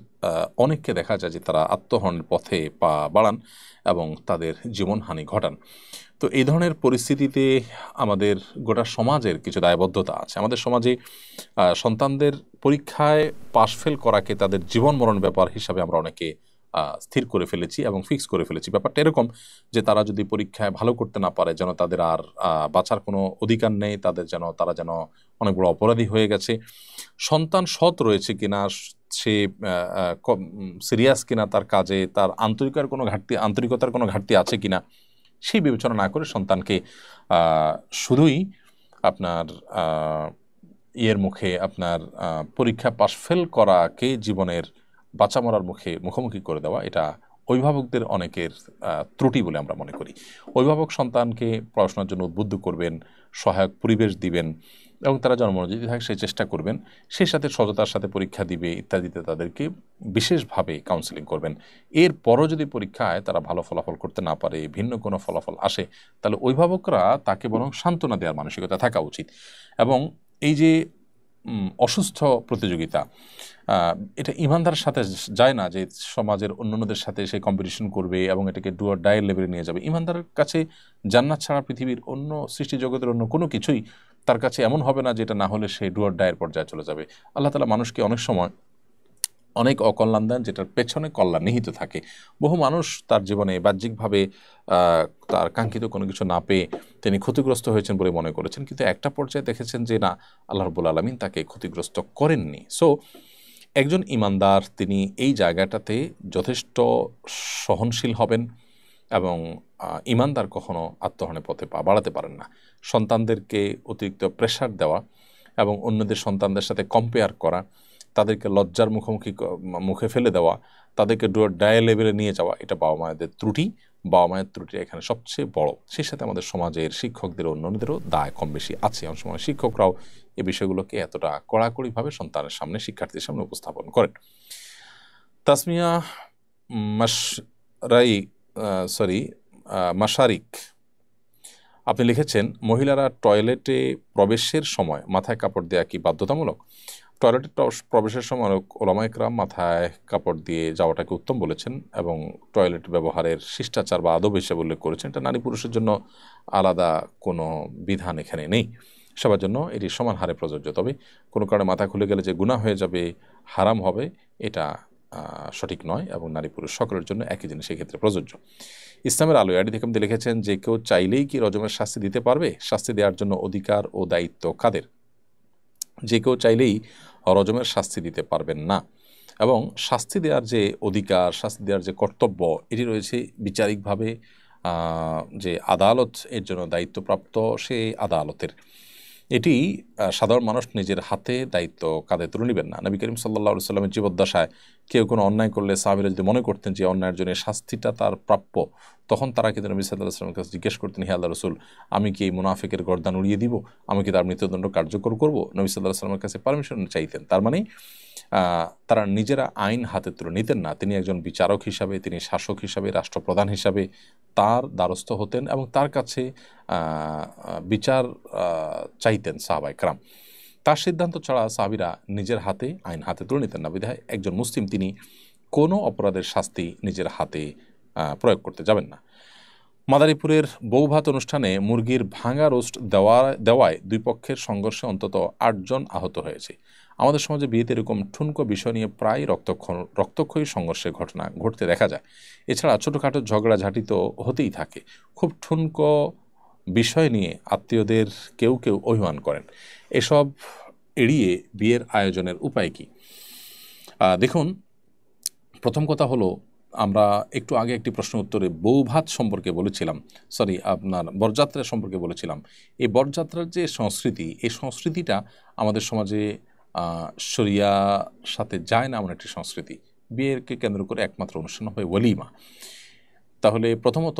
B: অনেককে দেখা যায় যে তারা আত্মহননের পথে পা বাড়ান এবং তাদের জীবনহানি ঘটান। তো এই ধরনের পরিস্থিতিতে আমাদের গোটা সমাজের কিছু দায়বদ্ধতা আছে। আমাদের সমাজে সন্তানদের পরীক্ষায় পাশ ফেল করাকে তাদের জীবন মরণ ব্যাপার হিসাবে আমরা অনেকে স্থির করে ফেলেছি এবং ফিক্স করে ফেলেছি। ব্যাপারটা এরকম যে তারা যদি পরীক্ষায় ভালো করতে না পারে, যেন তাদের আর বাঁচার কোনো অধিকার নেই, তারা যেন অনেক বড় অপরাধী হয়ে গেছে। সন্তান সৎ রয়েছে কিনা, সে সিরিয়াস কিনা তার কাজে, তার আন্তরিকতার কোনো ঘাটতি আছে কিনা, সেই বিবেচনা না করে সন্তানকে শুধুই আপনার আপনার পরীক্ষা পাশ ফেল করাকে জীবনের বাঁচা মরার মুখোমুখি করে দেওয়া, এটা অভিভাবকদের অনেকের ত্রুটি বলে আমরা মনে করি। অভিভাবক সন্তানকে পড়াশোনার জন্য উদ্বুদ্ধ করবেন, সহায়ক পরিবেশ দিবেন এবং তারা যেন মনোযোগী থাকে সেই চেষ্টা করবেন। সেই সাথে সততার সাথে পরীক্ষা দিবে ইত্যাদিতে তাদেরকে বিশেষভাবে কাউন্সেলিং করবেন। এরপরও যদি পরীক্ষায় তারা ভালো ফলাফল করতে না পারে, ভিন্ন কোনো ফলাফল আসে, তাহলে অভিভাবকরা তাকে বরং সান্ত্বনা দেওয়ার মানসিকতা থাকা উচিত। এবং এই যে অসুস্থ প্রতিযোগিতা, এটা ইমানদার সাথে যায় না যে সমাজের অন্যান্যদের সাথে সে কম্পিটিশন করবে এবং এটাকে ডু অর ডাই লেভেলে নিয়ে যাবে। ইমানদারের কাছে জান্নাত ছাড়া পৃথিবীর অন্য সৃষ্টি জগতের অন্য কোনো কিছুই তার কাছে এমন হবে না যেটা না হলে সে ডু অর ডাইয়ের পর্যায়ে চলে যাবে। আল্লাহ তাআলা মানুষকে অনেক সময় অনেক অকল্যাণ দেন যেটার পেছনে কল্যাণ নিহিত থাকে। বহু মানুষ তার জীবনে বাহ্যিকভাবে তার কাঙ্ক্ষিত কোনো কিছু না পেয়ে তিনি ক্ষতিগ্রস্ত হয়েছেন বলে মনে করেছেন, কিন্তু একটা পর্যায়ে দেখেছেন যে না, আল্লাহ রাব্বুল আলামিন তাকে ক্ষতিগ্রস্ত করেননি। সো একজন ইমানদার তিনি এই জায়গাটাতে যথেষ্ট সহনশীল হবেন এবং ইমানদার কখনো আত্মহনের পথে পা বাড়াতে পারেন না। সন্তানদেরকে অতিরিক্ত প্রেশার দেওয়া এবং অন্যদের সন্তানদের সাথে কম্পেয়ার করা, তাদেরকে লজ্জার মুখে ফেলে দেওয়া, তাদেরকে ডু অর ডাই লেভেলে নিয়ে যাওয়া, এটা বাবা মায়েদের ত্রুটি। বাবা মায়ের ত্রুটি এখানে সবচেয়ে বড়। সেই সাথে আমাদের সমাজের শিক্ষকদের অন্যদেরও দায় কম বেশি আছে। অনেক সময় শিক্ষকরাও এই বিষয়গুলোকে এতটা কড়াকড়িভাবে সন্তানের সামনে, শিক্ষার্থীর সামনে উপস্থাপন করেন। তাসমিয়া মাশারিক আপনি লিখেছেন, মহিলারা টয়লেটে প্রবেশের সময় মাথায় কাপড় দেওয়া কি বাধ্যতামূলক? টয়লেটে প্রবেশের সময় ওলামা ইকরাম মাথায় কাপড় দিয়ে যাওয়াটাকে উত্তম বলেছেন এবং টয়লেট ব্যবহারের শিষ্টাচার বা আদব হিসেবে উল্লেখ করেছেন। এটা নারী পুরুষের জন্য আলাদা কোনো বিধান এখানে নেই, সবার জন্য এটি সমান হারে প্রযোজ্য। তবে কোনো কারণে মাথা খুলে গেলে যে গুনাহ হয়ে যাবে, হারাম হবে, এটা সঠিক নয় এবং নারী পুরুষ সকলের জন্য একই জিনিস সেক্ষেত্রে প্রযোজ্য। ইসলামের আলোয় আইডি থেকে লিখেছেন যে কেউ চাইলেই কি রজমের শাস্তি দিতে পারবে? শাস্তি দেওয়ার জন্য অধিকার ও দায়িত্ব কাদের? যে কেউ চাইলেই রজমের শাস্তি দিতে পারবেন না এবং শাস্তি দেওয়ার যে অধিকার, শাস্তি দেওয়ার যে কর্তব্য, এটি রয়েছে বিচারিকভাবে যে আদালত এর জন্য দায়িত্বপ্রাপ্ত সেই আদালতের। এটি সাধারণ মানুষ নিজের হাতে দায়িত্ব কাঁধে তুলে নেবেন না। নবী করিম সাল্লাল্লাহু আলাইহি ওয়াসাল্লামের জীবদ্দশায় কেউ কোনো অন্যায় করলে সাহাবীরা যদি মনে করতেন যে অন্যায়ের জন্য শাস্তিটা তার প্রাপ্য, তখন তারা কিন্তু নবী সাল্লাল্লাহু আলাইহি ওয়াসাল্লামের কাছে জিজ্ঞেস করতেন, হে আল্লাহর রাসূল, আমি কি এই মুনাফিকের গর্দান উড়িয়ে দিব? আমি কি তার মৃত্যুদণ্ড কার্যকর করব? নবী সাল্লাল্লাহু আলাইহি ওয়াসাল্লামের কাছে পারমিশন চাইতেন। তার মানে তারা নিজেরা আইন হাতে তুলে নিতেন না। তিনি একজন বিচারক হিসাবে, তিনি শাসক হিসাবে, রাষ্ট্রপ্রধান হিসাবে তার দ্বারস্থ হতেন এবং তার কাছে বিচার চাইতেন সাহাবায়ে কেরাম। তার সিদ্ধান্ত ছাড়া সাহাবীরা নিজের হাতে আইন হাতে তুলে নিতেন না। বিধায় একজন মুসলিম তিনি কোনো অপরাধের শাস্তি নিজের হাতে প্রয়োগ করতে যাবেন না। মাদারীপুরের বৌভাত অনুষ্ঠানে মুরগির ভাঙা রোস্ট দেওয়ায় দুই পক্ষের সংঘর্ষে অন্তত 8 জন আহত হয়েছে। আমাদের সমাজে বিয়েতে এরকম ঠুনকো বিষয় নিয়ে প্রায় রক্তক্ষয়ী সংঘর্ষের ঘটনা ঘটতে দেখা যায়। এছাড়া ছোটোখাটো ঝগড়াঝাঁটি তো হতেই থাকে। খুব ঠুনকো বিষয় নিয়ে আত্মীয়দের কেউ কেউ অভিমান করেন। এসব এড়িয়ে বিয়ের আয়োজনের উপায় কি? দেখুন, প্রথম কথা হলো, আমরা একটু আগে একটি প্রশ্ন উত্তরে বৌভাত সম্পর্কে বলেছিলাম, আপনার বরযাত্রা সম্পর্কে বলেছিলাম। এই বরযাত্রার যে সংস্কৃতি, এই সংস্কৃতিটা আমাদের সমাজে শরিয়ার সাথে যায় না এমন একটি সংস্কৃতি। বিয়েকে কেন্দ্র করে একমাত্র অনুষ্ঠান হয় ওয়ালিমা। তাহলে প্রথমত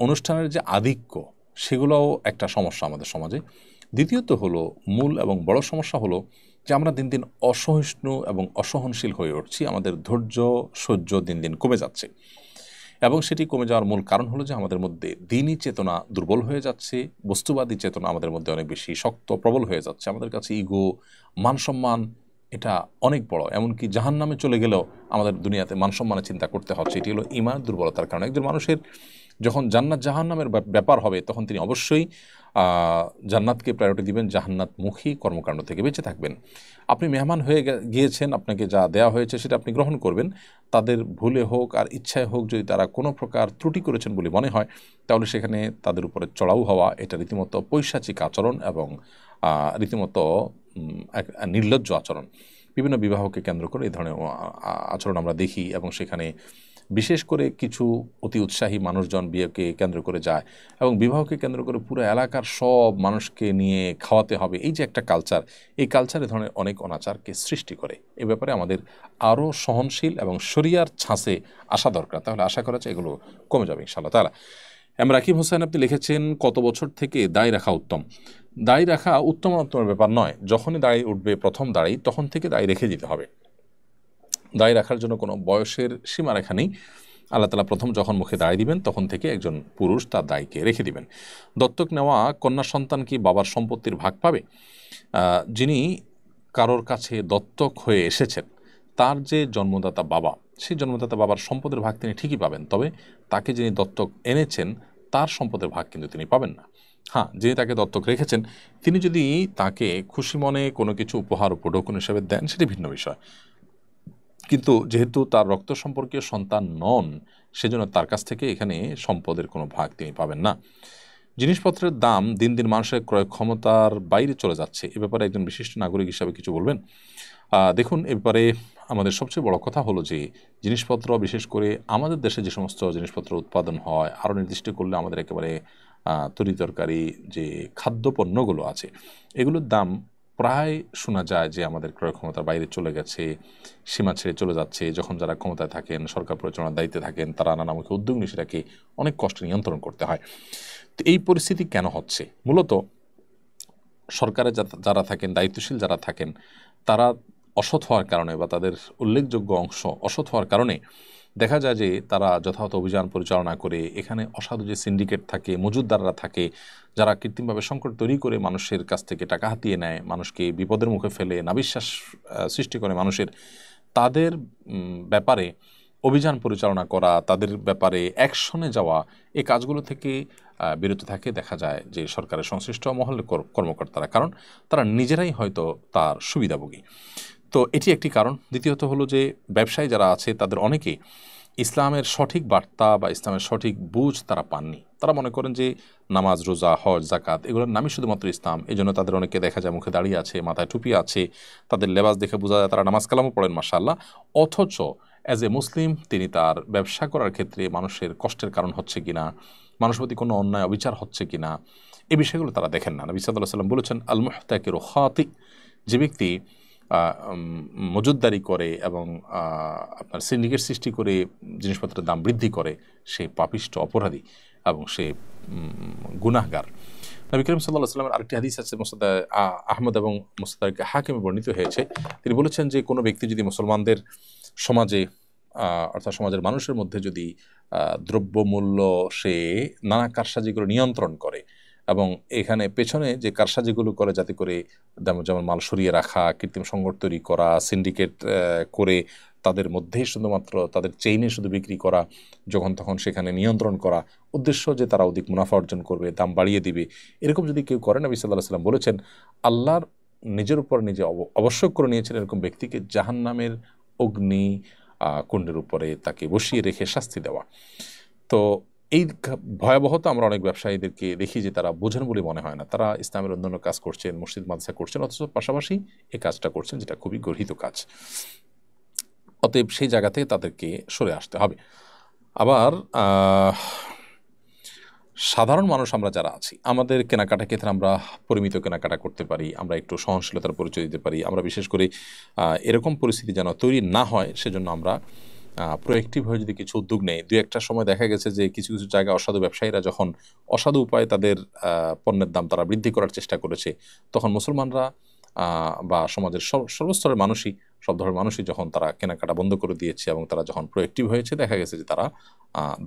B: অনুষ্ঠানের যে আধিক্য, সেগুলোও একটা সমস্যা আমাদের সমাজে। দ্বিতীয়ত হলো, মূল এবং বড় সমস্যা হলো যে আমরা দিন দিন অসহিষ্ণু এবং অসহনশীল হয়ে উঠছি। আমাদের ধৈর্য সহ্য দিন দিন কমে যাচ্ছে এবং সেটি কমে যাওয়ার মূল কারণ হলো যে আমাদের মধ্যে দ্বীনি চেতনা দুর্বল হয়ে যাচ্ছে, বস্তুবাদী চেতনা আমাদের মধ্যে অনেক বেশি শক্ত প্রবল হয়ে যাচ্ছে। আমাদের কাছে ইগো, মান সম্মান এটা অনেক বড়। এমনকি জাহান্নামে চলে গেলেও আমাদের দুনিয়াতে মান সম্মানের চিন্তা করতে হচ্ছে। এটি হলো ঈমান দুর্বলতার কারণে। একজন মানুষের যখন জান্নাত জাহান্নামের ব্যাপার হবে, তখন তিনি অবশ্যই জান্নাতকে প্রায়োরিটি দিবেন, জাহান্নাতমুখী কর্মকাণ্ড থেকে বেঁচে থাকবেন। আপনি মেহমান হয়ে গিয়েছেন, আপনাকে যা দেওয়া হয়েছে সেটা আপনি গ্রহণ করবেন। তাদের ভুলে হোক আর ইচ্ছায় হোক, যদি তারা কোনো প্রকার ত্রুটি করেছেন বলে মনে হয়, তাহলে সেখানে তাদের উপরে চড়াও হওয়া এটা রীতিমতো পৈশাচিক আচরণ এবং রীতিমতো এক নির্লজ্জ আচরণ। বিভিন্ন বিবাহকে কেন্দ্র করে এই ধরনের আচরণ আমরা দেখি এবং সেখানে বিশেষ করে কিছু অতি উৎসাহী মানুষজন বিয়েকে কেন্দ্র করে যায় এবং বিবাহকে কেন্দ্র করে পুরো এলাকার সব মানুষকে নিয়ে খাওয়াতে হবে। এই যে একটা কালচার, এই কালচার এ ধরনের অনেক অনাচারকে সৃষ্টি করে। এ ব্যাপারে আমাদের আরও সহনশীল এবং শরিয়ার ছাঁচে আসা দরকার। তাহলে আশা করা যায় এগুলো কমে যাবে ইনশাআল্লাহ তাআলা। রাকিব হোসেন আপনি লিখেছেন, কত বছর থেকে দাড়ি রাখা উত্তম? দাড়ি রাখা উত্তম উত্তমের ব্যাপার নয়। যখনই দাড়ি উঠবে প্রথম দাড়ি, তখন থেকে দাড়ি রেখে দিতে হবে। দাড়ি রাখার জন্য কোনো বয়সের সীমারেখা নেই। আল্লাহ তাআলা প্রথম যখন মুখে দাড়ি দিবেন, তখন থেকে একজন পুরুষ তার দাড়িকে রেখে দিবেন। দত্তক নেওয়া কন্যা সন্তান কি বাবার সম্পত্তির ভাগ পাবে? যিনি কারোর কাছে দত্তক হয়ে এসেছেন, তার যে জন্মদাতা বাবা, সেই জন্মদাতা বাবার সম্পদের ভাগ তিনি ঠিকই পাবেন। তবে তাকে যিনি দত্তক এনেছেন, তার সম্পদের ভাগ কিন্তু তিনি পাবেন না। হ্যাঁ, যিনি তাকে দত্তক রেখেছেন তিনি যদি তাকে খুশি মনে কোনো কিছু উপহার উপঢৌকন হিসেবে দেন সেটি ভিন্ন বিষয়, কিন্তু যেহেতু তার রক্ত সম্পর্কীয় সন্তান নন সেজন্য তার কাছ থেকে এখানে সম্পদের কোনো ভাগ তিনি পাবেন না। জিনিসপত্রের দাম দিন দিন মানুষের ক্রয় ক্ষমতার বাইরে চলে যাচ্ছে, এ ব্যাপারে একজন বিশিষ্ট নাগরিক হিসাবে কিছু বলবেন? দেখুন, এ ব্যাপারে আমাদের সবচেয়ে বড় কথা হলো যে জিনিসপত্র, বিশেষ করে আমাদের দেশে যে সমস্ত জিনিসপত্র উৎপাদন হয়, আরও নির্দিষ্ট করলে আমাদের একেবারে তরি তরকারি যে খাদ্যপণ্যগুলো আছে এগুলোর দাম প্রায় শোনা যায় যে আমাদের ক্রয় ক্ষমতার বাইরে চলে গেছে, সীমা ছেড়ে চলে যাচ্ছে। যখন যারা ক্ষমতায় থাকেন, সরকার পরিচালনার দায়িত্বে থাকেন, তারা নানামুখী উদ্যোগ নিয়ে সেটাকে অনেক কষ্টে নিয়ন্ত্রণ করতে হয়। তো এই পরিস্থিতি কেন হচ্ছে? মূলত সরকারে যারা থাকেন, দায়িত্বশীল যারা থাকেন, তারা অসৎ হওয়ার কারণে বা তাদের উল্লেখযোগ্য অংশ অসৎ হওয়ার কারণে দেখা যায় যে তারা যথাযথ অভিযান পরিচালনা করে এখানে অসাধু যে সিন্ডিকেট থাকে, মজুদদাররা থাকে, যারা কৃত্রিমভাবে সংকট তৈরি করে মানুষের কাছ থেকে টাকা হাতিয়ে নেয়, মানুষকে বিপদের মুখে ফেলে, নাবিশ্বাস সৃষ্টি করে মানুষের, তাদের ব্যাপারে অভিযান পরিচালনা করা, তাদের ব্যাপারে অ্যাকশনে যাওয়া, এই কাজগুলো থেকে বিরত থাকে দেখা যায় যে সরকারের সংশ্লিষ্ট মহলের কর্মকর্তারা, কারণ তারা নিজেরাই হয়তো তার সুবিধাভোগী। তো এটি একটি কারণ। দ্বিতীয়ত হলো যে ব্যবসায়ী যারা আছে তাদের অনেকেই ইসলামের সঠিক বার্তা বা ইসলামের সঠিক বুঝ তারা পাননি। তারা মনে করেন যে নামাজ, রোজা, হজ, জাকাত এগুলোর নামই শুধুমাত্র ইসলাম। এই জন্য তাদের অনেকে দেখা যায় মুখে দাঁড়িয়ে আছে, মাথায় টুপি আছে, তাদের লেবাস দেখে বোঝা যায় তারা নামাজ কালামও পড়েন মাশাআল্লাহ, অথচ অ্যাজ এ মুসলিম তিনি তার ব্যবসা করার ক্ষেত্রে মানুষের কষ্টের কারণ হচ্ছে কিনা, মানুষের প্রতি কোনো অন্যায় অবিচার হচ্ছে কিনা, এই বিষয়গুলো তারা দেখেন না। নবী সাল্লাল্লাহু আলাইহি ওয়াসাল্লাম বলেছেন, আল মুহতাকিরু খাতি, যে ব্যক্তি মজুদদারি করে এবং আপনার সিন্ডিকেট সৃষ্টি করে জিনিসপত্রের দাম বৃদ্ধি করে, সে পাপিষ্ঠ, অপরাধী এবং সে গুনাহগার। নবী করিম সাল্লাল্লাহু আলাইহি ওয়াসাল্লামের আরেকটি হাদিস আছে, মুসনাদ আহমদ এবং মুসতাদরাক হাকিমে বর্ণিত হয়েছে। তিনি বলেছেন যে কোনো ব্যক্তি যদি মুসলমানদের সমাজে অর্থাৎ সমাজের মানুষের মধ্যে যদি দ্রব্যমূল্য সে নানা কারসাজিগুলো নিয়ন্ত্রণ করে এবং এখানে পেছনে যে কারসাজিগুলো করে যাতে করে যেমন মাল সরিয়ে রাখা, কৃত্রিম সংকট তৈরি করা, সিন্ডিকেট করে তাদের মধ্যেই শুধুমাত্র তাদের চেইনে শুধু বিক্রি করা, যখন তখন সেখানে নিয়ন্ত্রণ করা, উদ্দেশ্য যে তারা অধিক মুনাফা অর্জন করবে, দাম বাড়িয়ে দিবে, এরকম যদি কেউ করে, নবী সাল্লাল্লাহু আলাইহি ওয়াসাল্লাম বলেছেন আল্লাহর নিজের উপর নিজে আবশ্যক করে নিয়েছেন এরকম ব্যক্তিকে জাহান্নামের অগ্নি কুণ্ডের উপরে তাকে বসিয়ে রেখে শাস্তি দেওয়া। তো এই ভয়াবহতা আমরা অনেক ব্যবসায়ীদেরকে দেখি যে তারা বোঝেন বলে মনে হয় না। তারা ইসলামের অন্যান্য কাজ করছেন, মসজিদ মাদ্রাসা করছেন, অথচ পাশাপাশি এই কাজটা করছেন যেটা খুবই গর্হিত কাজ। অতএব সেই জায়গা থেকে তাদেরকে সরে আসতে হবে। আবার সাধারণ মানুষ আমরা যারা আছি, আমাদের কেনাকাটা ক্ষেত্রে আমরা পরিমিত কেনাকাটা করতে পারি, আমরা একটু সহনশীলতার পরিচয় দিতে পারি। আমরা বিশেষ করে এরকম পরিস্থিতি যেন তৈরি না হয় সেজন্য আমরা প্রোয়েক্টিভ হয়ে যদি কিছু উদ্যোগ নেই। দু একটা সময় দেখা গেছে যে কিছু কিছু জায়গায় অসাধু ব্যবসায়ীরা যখন অসাধু উপায়ে তাদের পণ্যের দাম তারা বৃদ্ধি করার চেষ্টা করেছে, তখন মুসলমানরা বা সমাজের সর্বস্তরের মানুষই, সব ধরনের মানুষই যখন তারা কেনাকাটা বন্ধ করে দিয়েছে এবং তারা যখন প্রোয়েক্টিভ হয়েছে, দেখা গেছে যে তারা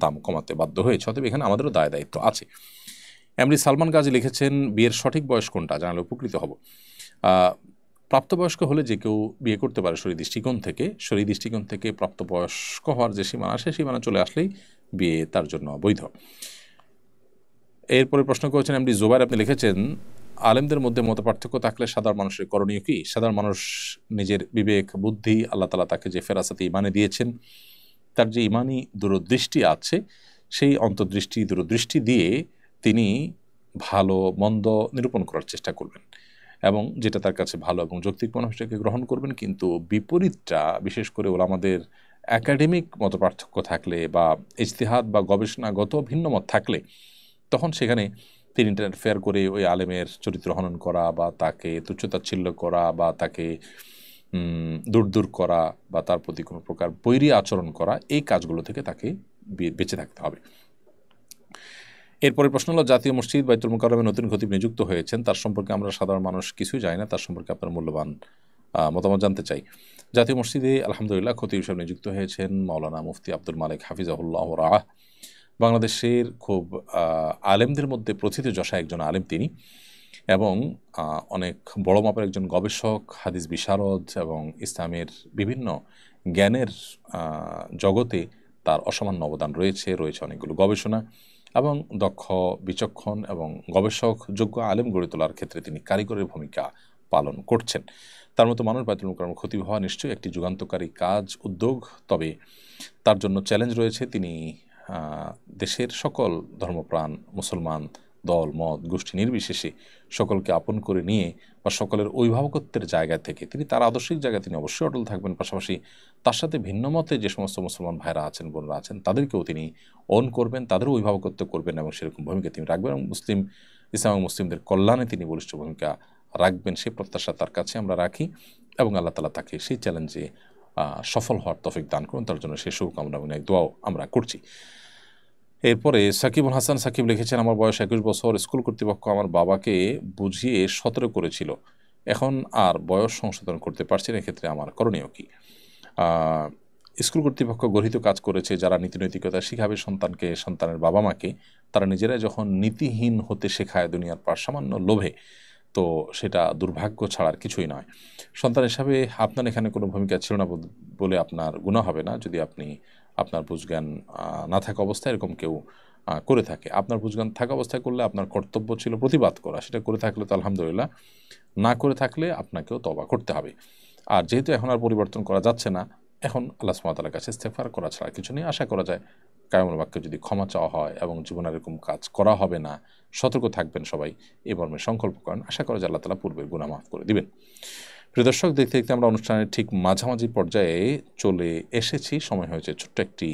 B: দাম কমাতে বাধ্য হয়েছে। অতএব এখানে আমাদেরও দায় দায়িত্ব আছে। এমডি সালমান গাজী লিখেছেন, বিয়ের সঠিক বয়স কোনটা জানালে উপকৃত হব। প্রাপ্তবয়স্ক হলে যে কেউ বিয়ে করতে পারে শরীর দৃষ্টিকোণ থেকে প্রাপ্তবয়স্ক হওয়ার যে সীমানা, সেই সীমানা চলে আসলেই বিয়ে তার জন্য বৈধ। এরপরে প্রশ্ন করেছেন এমডি জুবাইর, আপনি লিখেছেন আলেমদের মধ্যে মতপার্থক্য থাকলে সাধারণ মানুষের করণীয় কি? সাধারণ মানুষ নিজের বিবেক, বুদ্ধি, আল্লাহ তাআলা তাকে যে ফেরাসাতে ইমানে দিয়েছেন, তার যে ইমানি দূরদৃষ্টি আছে, সেই অন্তর্দৃষ্টি দূরদৃষ্টি দিয়ে তিনি ভালো মন্দ নিরূপণ করার চেষ্টা করবেন এবং যেটা তার কাছে ভালো এবং যৌক্তিক মনে হয় সেটাকে গ্রহণ করবেন। কিন্তু বিপরীতটা, বিশেষ করে ওলামাদের একাডেমিক মতপার্থক্য থাকলে বা ইজতিহাদ বা গবেষণাগত ভিন্ন মত থাকলে, তখন সেখানে তিনি ইন্টারফেয়ার করে ওই আলেমের চরিত্র হনন করা বা তাকে তুচ্ছতাচ্ছিল্য করা বা তাকে দূর করা বা তার প্রতি কোনো প্রকার বৈরী আচরণ করা, এই কাজগুলো থেকে তাকে বেঁচে থাকতে হবে। এরপরে প্রশ্ন হলো, জাতীয় মসজিদ বাইতুল মুকাররমে নতুন খতিব নিযুক্ত হয়েছেন, তার সম্পর্কে আমরা সাধারণ মানুষ কিছুই জানি না, তার সম্পর্কে আপনার মূল্যবান মতামত জানতে চাই। জাতীয় মসজিদে আলহামদুলিল্লাহ খতিব হিসেবে নিযুক্ত হয়েছেন মাওলানা মুফতি আব্দুল মালিক হাফিজাহুল্লাহ রাহ। বাংলাদেশের খুব আলেমদের মধ্যে প্রথিতযশা একজন আলেম তিনি, এবং অনেক বড় মাপের একজন গবেষক, হাদিস বিশারদ এবং ইসলামের বিভিন্ন জ্ঞানের জগতে তার অসামান্য অবদান রয়েছে অনেকগুলো গবেষণা এবং দক্ষ, বিচক্ষণ এবং গবেষকযোগ্য আলেম গড়ে তোলার ক্ষেত্রে তিনি কারিগরের ভূমিকা পালন করছেন। তার মতো মানুষ বায়তুল মুকাররম খতিব হওয়া নিশ্চয়ই একটি যুগান্তকারী কাজ, উদ্যোগ। তবে তার জন্য চ্যালেঞ্জ রয়েছে। তিনি দেশের সকল ধর্মপ্রাণ মুসলমান দল, মত, গোষ্ঠী নির্বিশেষে সকলকে আপন করে নিয়ে বা সকলের অভিভাবকত্বের জায়গা থেকে তিনি তার আদর্শিক জায়গায় তিনি অবশ্যই অটল থাকবেন। পাশাপাশি তার সাথে ভিন্ন মতে যে সমস্ত মুসলমান ভাইরা আছেন, বোনরা আছেন, তাদেরকেও তিনি অন করবেন, তাদেরও অভিভাবকত্ব করবেন এবং সেরকম ভূমিকা তিনি রাখবেন এবং ইসলাম এবং মুসলিমদের কল্যাণে তিনি বলিষ্ঠ ভূমিকা রাখবেন, সেই প্রত্যাশা তার কাছে আমরা রাখি এবং আল্লাহ তাআলা তাকে সেই চ্যালেঞ্জে সফল হওয়ার তৌফিক দান করুন। তার জন্য সেই শুভকামনা এবং এক দোয়াও আমরা করছি। এরপরে সাকিবুল হাসান সাকিব লিখেছেন, আমার বয়স 21 বছর। স্কুল কর্তৃপক্ষ আমার বাবাকে বুঝিয়ে 17 করেছিল, এখন আর বয়স সংশোধন করতে পারছি না, এক্ষেত্রে আমার করণীয় কি? স্কুল কর্তৃপক্ষ গর্হিত কাজ করেছে। যারা নীতিনৈতিকতা শিখাবে সন্তানকে, সন্তানের বাবা মাকে, তারা নিজেরাই যখন নীতিহীন হতে শেখায় দুনিয়ার সামান্য লোভে, তো সেটা দুর্ভাগ্য ছাড়ার কিছুই নয়। সন্তান হিসাবে আপনার এখানে কোনো ভূমিকা ছিল না বলে আপনার গুনাহ হবে না যদি আপনি আপনার বুঝজ্ঞান না থাকা অবস্থায় এরকম কেউ করে থাকে। আপনার বুঝজ্ঞান থাকা অবস্থায় করলে আপনার কর্তব্য ছিল প্রতিবাদ করা, সেটা করে থাকলে তো আলহামদুলিল্লাহ, না করে থাকলে আপনাকেও তওবা করতে হবে। আর যেহেতু এখন আর পরিবর্তন করা যাচ্ছে না, এখন আল্লাহ সুবহানাহু ওয়া তাআলার কাছে ইস্তেগফার করা ছাড়া কিছু নেই। আশা করা যায় কায়মুল বাক্যে যদি ক্ষমা চাওয়া হয় এবং জীবনে এরকম কাজ করা হবে না, সতর্ক থাকবেন সবাই, এই মর্মে সংকল্প করেন, আশা করা যায় আল্লাহ তাআলা পূর্বের গুনাহ মাফ করে দিবেন। প্রিয় দর্শক, দেখতে দেখতে আমরা অনুষ্ঠানের ঠিক মাঝামাঝি পর্যায়ে চলে এসেছি। সময় হয়েছে ছোট্ট একটি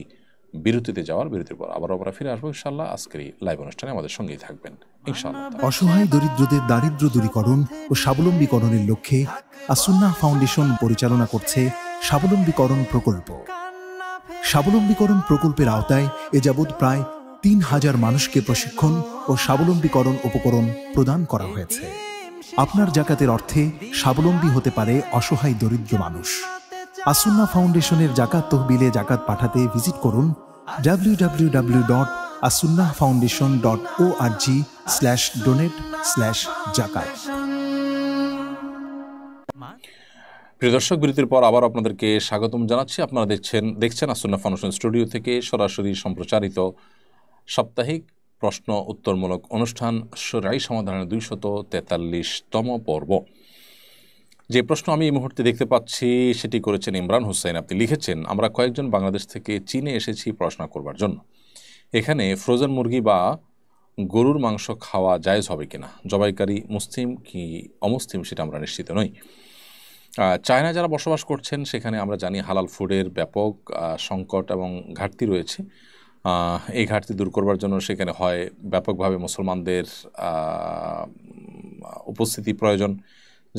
B: বিরতিতে যাওয়ার। বিরতির পর আমরা ফিরে আসবো ইনশাআল্লাহ। আজকের এই লাইভ অনুষ্ঠানে আমাদের সঙ্গেই থাকবেন ইনশাআল্লাহ।
C: অসহায় দরিদ্রদের দারিদ্র্য দূরীকরণ ও স্বাবলম্বীকরণের লক্ষ্যে আসুন্নাহ ফাউন্ডেশন পরিচালনা করছে স্বাবলম্বীকরণ প্রকল্প। স্বাবলম্বীকরণ প্রকল্পের আওতায় এ যাবৎ প্রায় 3000 মানুষকে প্রশিক্ষণ ও স্বাবলম্বীকরণ উপকরণ প্রদান করা হয়েছে। আপনার জাকাতের অর্থে স্বাবলম্বী হতে পারে অসহায় দরিদ্র মানুষ। আসুন্নাহ ফাউন্ডেশনের জাকাত তহবিলে জাকাত পাঠাতে ভিজিট করুন www.asunnahfoundation.org/donate/zakat।
B: প্রিয় দর্শক, বিরতির পর আবার আপনাদেরকে স্বাগতম জানাচ্ছি। আপনারা দেখছেন আসুন্নাহ ফাউন্ডেশন স্টুডিও থেকে সরাসরি সম্প্রচারিত সাপ্তাহিক প্রশ্ন উত্তরমূলক অনুষ্ঠান শরঈ সমাধানের 243তম পর্ব। যে প্রশ্ন আমি এই মুহূর্তে দেখতে পাচ্ছি সেটি করেছেন ইমরান হোসেন। আপনি লিখেছেন, আমরা কয়েকজন বাংলাদেশ থেকে চীনে এসেছি পড়াশোনা করবার জন্য। এখানে ফ্রোজেন মুরগি বা গরুর মাংস খাওয়া জায়েজ হবে কিনা? জবাইকারী মুসলিম কি অমুসলিম সেটা আমরা নিশ্চিত নই। চায়না যারা বসবাস করছেন সেখানে আমরা জানি হালাল ফুডের ব্যাপক সংকট এবং ঘাটতি রয়েছে। এই ঘাটতি দূর করবার জন্য সেখানে হয় ব্যাপকভাবে মুসলমানদের উপস্থিতি প্রয়োজন,